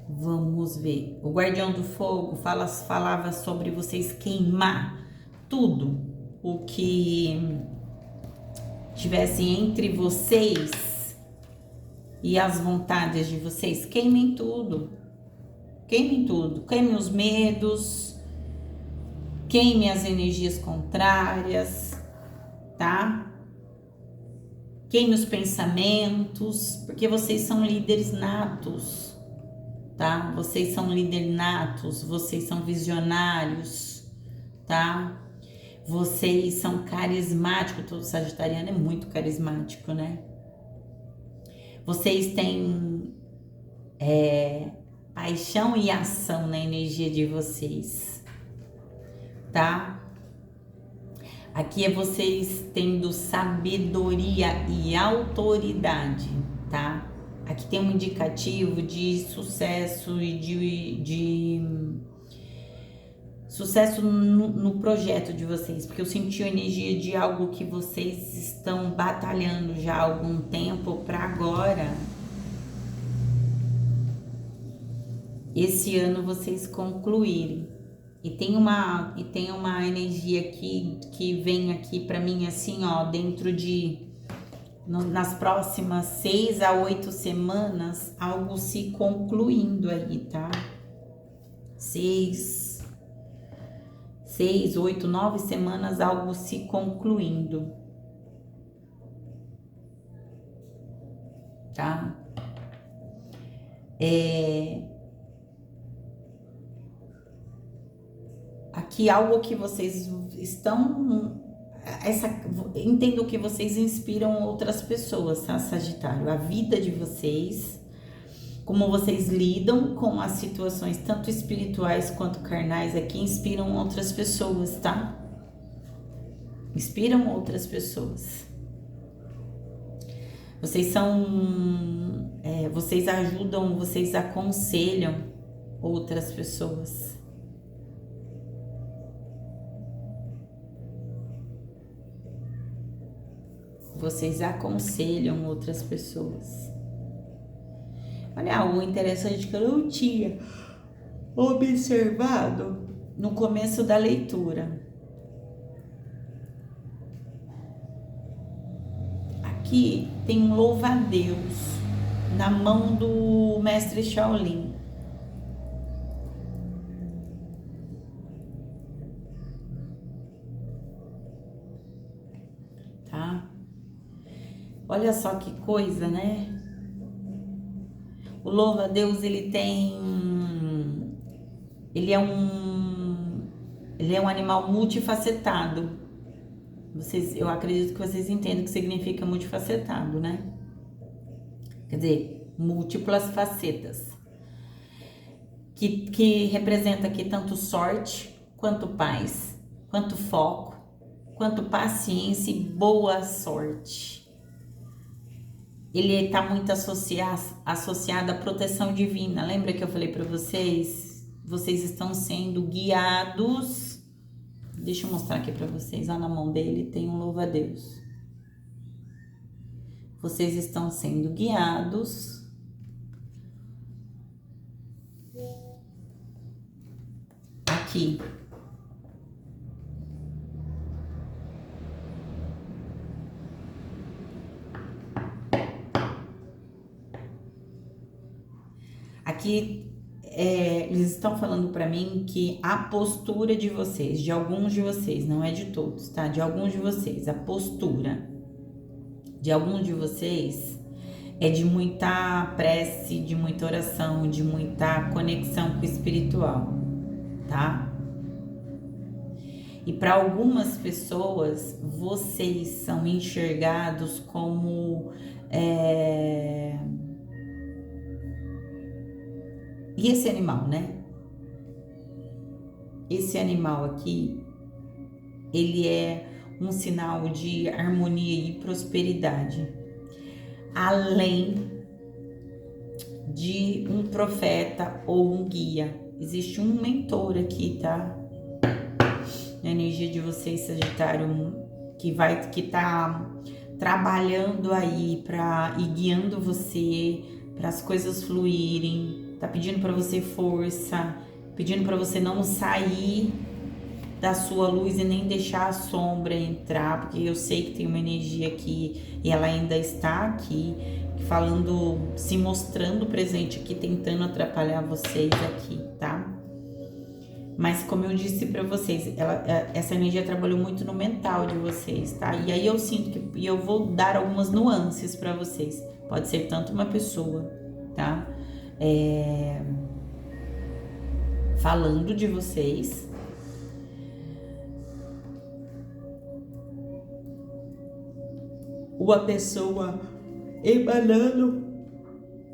Speaker 1: Vamos ver. O Guardião do Fogo falava sobre vocês queimar tudo o que tivesse entre vocês e as vontades de vocês. Queimem tudo. Queimem tudo. Queimem os medos. Queimem as energias contrárias, tá? Queime os pensamentos, porque vocês são líderes natos, tá? Vocês são líderes natos, vocês são visionários, tá? Vocês são carismáticos, todo sagitariano é muito carismático, né? Vocês têm paixão e ação na energia de vocês, tá? Aqui é vocês tendo sabedoria e autoridade, tá? Aqui tem um indicativo de sucesso e de sucesso no projeto de vocês, porque eu senti a energia de algo que vocês estão batalhando já há algum tempo para agora, esse ano vocês concluírem. E tem uma energia aqui que vem aqui para mim assim, ó, dentro de nas próximas 6 a 8 semanas, algo se concluindo aí, tá? 6, 8, 9 semanas, algo se concluindo, tá? Aqui algo que vocês estão... entendo que vocês inspiram outras pessoas, tá, Sagitário? A vida de vocês, como vocês lidam com as situações, tanto espirituais quanto carnais, aqui inspiram outras pessoas, tá? Inspiram outras pessoas. Vocês são... vocês ajudam, vocês aconselham outras pessoas. Vocês aconselham outras pessoas. Olha, algo interessante que eu não tinha observado no começo da leitura. Aqui tem um louva-a-Deus na mão do mestre Shaolin. Tá? Olha só que coisa, né? O louva-a-Deus, ele é um animal multifacetado. Eu acredito que vocês entendem o que significa multifacetado, né? Quer dizer, múltiplas facetas. Que representa aqui tanto sorte, quanto paz, quanto foco, quanto paciência e boa sorte. ele está muito associado à proteção divina. Lembra que eu falei para vocês? Vocês estão sendo guiados. Deixa eu mostrar aqui para vocês. Ó, na mão dele tem um louva-a-Deus. Vocês estão sendo guiados aqui. Aqui eles estão falando para mim que a postura de vocês, de alguns de vocês, não é de todos, tá? De alguns de vocês, a postura de alguns de vocês é de muita prece, de muita oração, de muita conexão com o espiritual, tá? E para algumas pessoas, vocês são enxergados como E esse animal, né? Esse animal aqui, ele é um sinal de harmonia e prosperidade, além de um profeta ou um guia. Existe um mentor aqui, tá? Na energia de vocês, Sagitário, que tá trabalhando aí e guiando você para as coisas fluírem. Tá pedindo para você força, pedindo para você não sair da sua luz e nem deixar a sombra entrar, porque eu sei que tem uma energia aqui e ela ainda está aqui, falando, se mostrando presente aqui, tentando atrapalhar vocês aqui, tá? Mas como eu disse para vocês, essa energia trabalhou muito no mental de vocês, tá? E aí eu sinto que e eu vou dar algumas nuances para vocês. Pode ser tanto uma pessoa, tá? Falando de vocês, uma pessoa emanando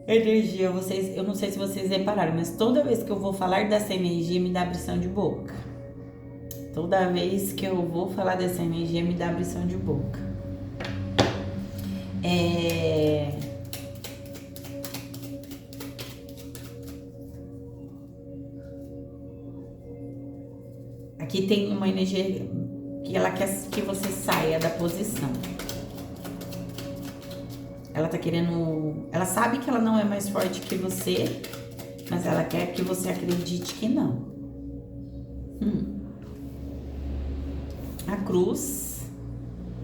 Speaker 1: energia. Vocês, eu não sei se vocês repararam, mas toda vez que eu vou falar dessa energia me dá abrição de boca. Toda vez que eu vou falar dessa energia me dá abrição de boca. Aqui tem uma energia que ela quer que você saia da posição. Ela tá querendo... Ela sabe que ela não é mais forte que você, mas ela quer que você acredite que não. A cruz.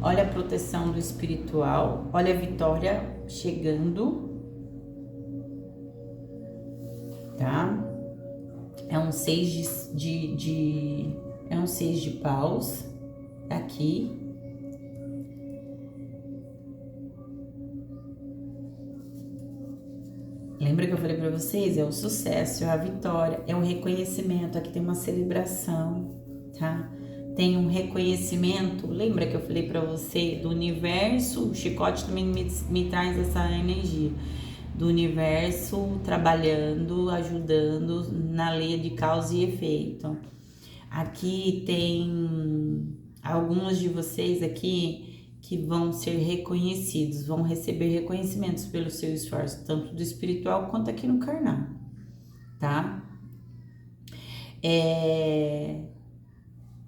Speaker 1: Olha a proteção do espiritual. Olha a vitória chegando. Tá? É um 6 é um 6 de paus, aqui. Lembra que eu falei pra vocês? É o sucesso, é a vitória, é o reconhecimento. Aqui tem uma celebração, tá? Tem um reconhecimento. Lembra que eu falei pra você do universo? O chicote também me traz essa energia. Do universo trabalhando, ajudando na lei de causa e efeito. Aqui tem alguns de vocês aqui que vão ser reconhecidos, vão receber reconhecimentos pelo seu esforço, tanto do espiritual quanto aqui no carnal, tá?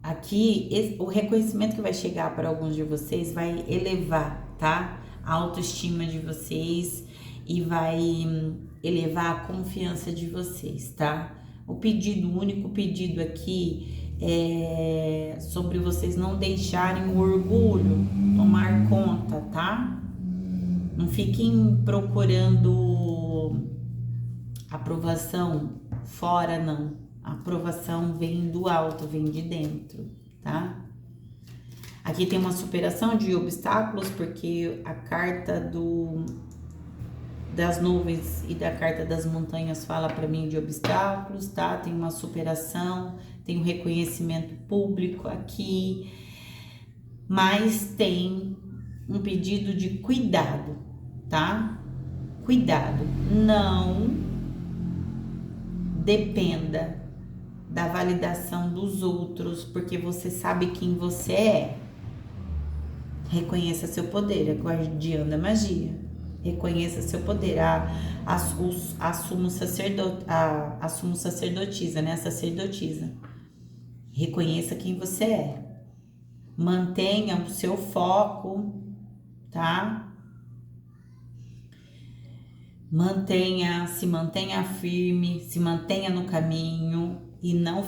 Speaker 1: Aqui, o reconhecimento que vai chegar para alguns de vocês vai elevar, tá? A autoestima de vocês e vai elevar a confiança de vocês, tá? O único pedido aqui é sobre vocês não deixarem o orgulho tomar conta, tá? Não fiquem procurando aprovação fora, não. A aprovação vem do alto, vem de dentro, tá? Aqui tem uma superação de obstáculos, porque a carta das nuvens e da carta das montanhas fala para mim de obstáculos, tá? Tem uma superação, tem um reconhecimento público aqui, mas tem um pedido de cuidado, tá? Cuidado, não dependa da validação dos outros, porque você sabe quem você é. Reconheça seu poder, é guardiã da magia, Reconheça seu poder. A sumo sacerdotisa, né? A sacerdotisa. Reconheça quem você é. Mantenha o seu foco, tá? Se mantenha firme, se mantenha no caminho e não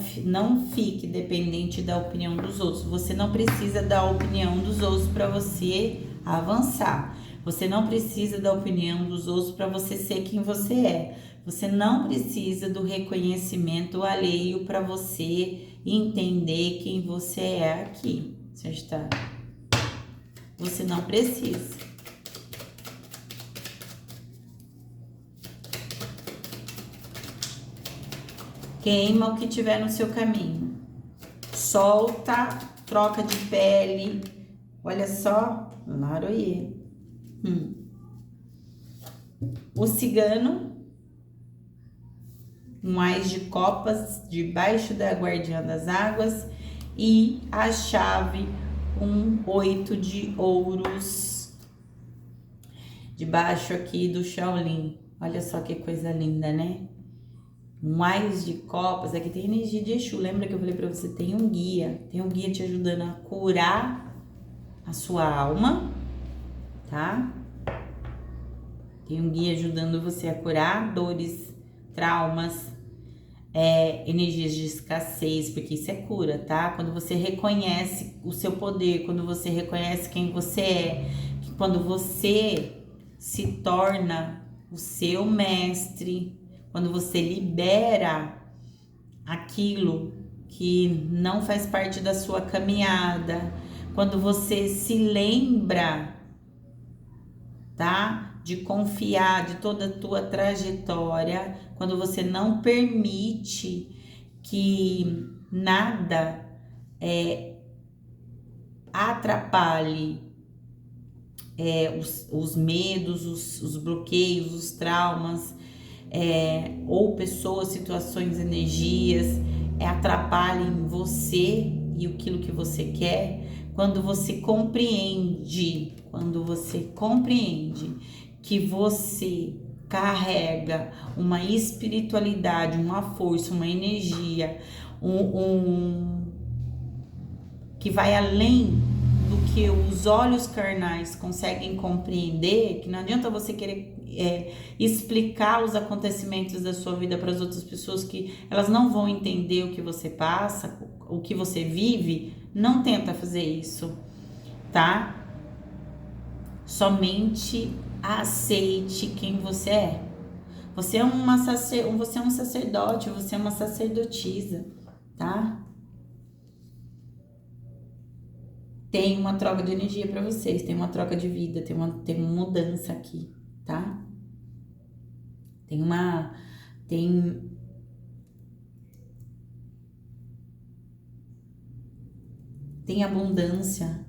Speaker 1: fique dependente da opinião dos outros. Você não precisa da opinião dos outros para você avançar. Você não precisa da opinião dos outros para você ser quem você é. Você não precisa do reconhecimento alheio para você entender quem você é aqui, Sagitário. Você não precisa. Queima o que tiver no seu caminho. Solta, troca de pele. Olha só, Laroie. O cigano, um ás de copas debaixo da guardiã das águas e a chave, um 8 de ouros debaixo aqui do Shaolin. Olha só que coisa linda, né? Um ás de copas, aqui tem energia de Exu. Lembra que eu falei pra você, tem um guia te ajudando a curar a sua alma, tá? Tem um guia ajudando você a curar dores, traumas, energias de escassez, porque isso é cura, tá? Quando você reconhece o seu poder, quando você reconhece quem você é, quando você se torna o seu mestre, quando você libera aquilo que não faz parte da sua caminhada, quando você se lembra, tá? De confiar de toda a tua trajetória, quando você não permite que nada atrapalhe os medos, os bloqueios, os traumas, ou pessoas, situações, energias, atrapalhem você e aquilo que você quer. Quando você compreende que você carrega uma espiritualidade, uma força, uma energia, que vai além do que os olhos carnais conseguem compreender, que não adianta você querer explicar os acontecimentos da sua vida para as outras pessoas, que elas não vão entender o que você passa, o que você vive. Não tenta fazer isso, tá? Somente aceite quem você é. Você é um sacerdote, você é uma sacerdotisa, tá? Tem uma troca de energia para vocês, tem uma troca de vida, tem uma mudança aqui, tá? Tem abundância,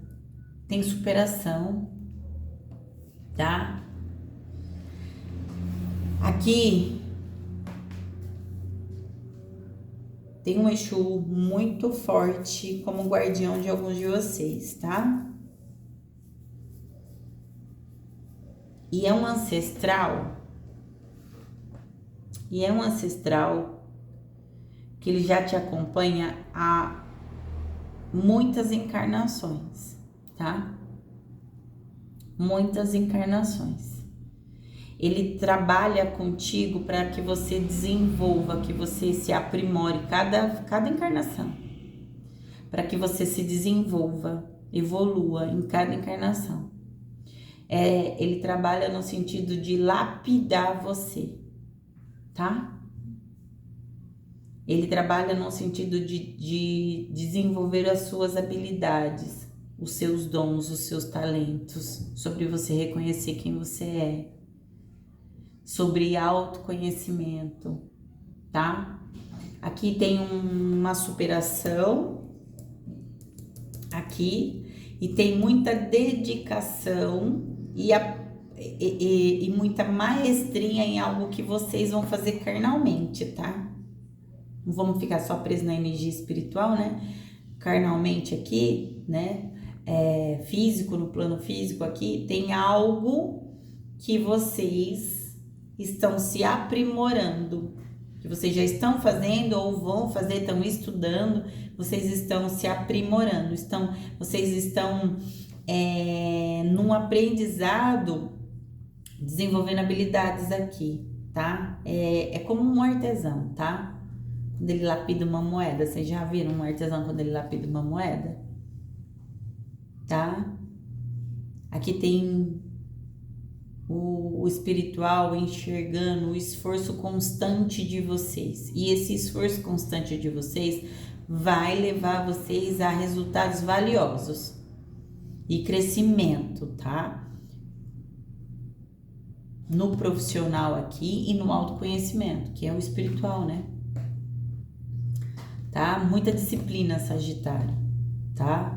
Speaker 1: tem superação, tá? Aqui tem um Exu muito forte como guardião de alguns de vocês, tá? E é um ancestral que ele já te acompanha há muitas encarnações, tá? Muitas encarnações. Ele trabalha contigo para que você desenvolva, que você se aprimore cada encarnação, para que você se desenvolva, evolua em cada encarnação. Ele trabalha no sentido de lapidar você, tá? Ele trabalha no sentido de desenvolver as suas habilidades, os seus dons, os seus talentos, sobre você reconhecer quem você é, sobre autoconhecimento, tá? Aqui tem uma superação, aqui, e tem muita dedicação e muita maestria em algo que vocês vão fazer carnalmente, tá? Não vamos ficar só presos na energia espiritual, né? Carnalmente aqui, né? Físico, no plano físico aqui, tem algo que vocês estão se aprimorando, que vocês já estão fazendo ou vão fazer, estão estudando, vocês estão se aprimorando, vocês estão num aprendizado, desenvolvendo habilidades aqui, tá? É como um artesão, tá? Quando ele lapida uma moeda, vocês já viram um artesão quando ele lapida uma moeda? Tá? Aqui tem o espiritual enxergando o esforço constante de vocês. E esse esforço constante de vocês vai levar vocês a resultados valiosos e crescimento, tá? No profissional aqui e no autoconhecimento, que é o espiritual, né? Tá? Muita disciplina, Sagitário, tá?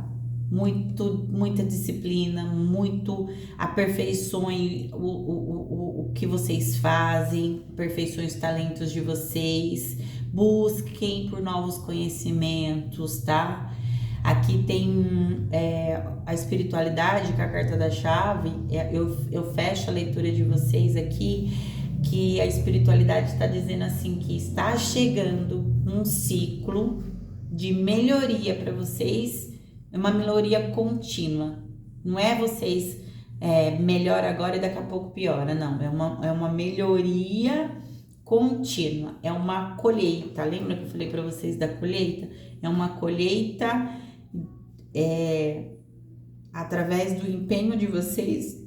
Speaker 1: Muita disciplina, muito aperfeiçoe o que vocês fazem, aperfeiçoe os talentos de vocês, busquem por novos conhecimentos, tá? Aqui tem a espiritualidade, que é a carta da chave. Eu fecho a leitura de vocês aqui, que a espiritualidade está dizendo assim, que está chegando um ciclo de melhoria para vocês, uma melhoria contínua. Não é vocês melhora agora e daqui a pouco piora, não. É uma melhoria contínua, é uma colheita. Lembra que eu falei para vocês da colheita? É uma colheita através do empenho de vocês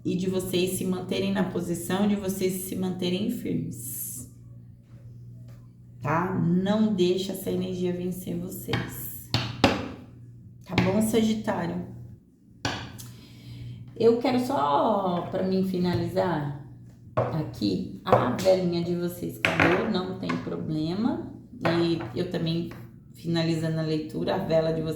Speaker 1: e de vocês se manterem na posição, de vocês se manterem firmes, tá? Não deixa essa energia vencer vocês, tá bom, Sagitário? Eu quero só, para mim finalizar aqui, a velinha de vocês acabou, não tem problema, e eu também finalizando a leitura, a vela de vocês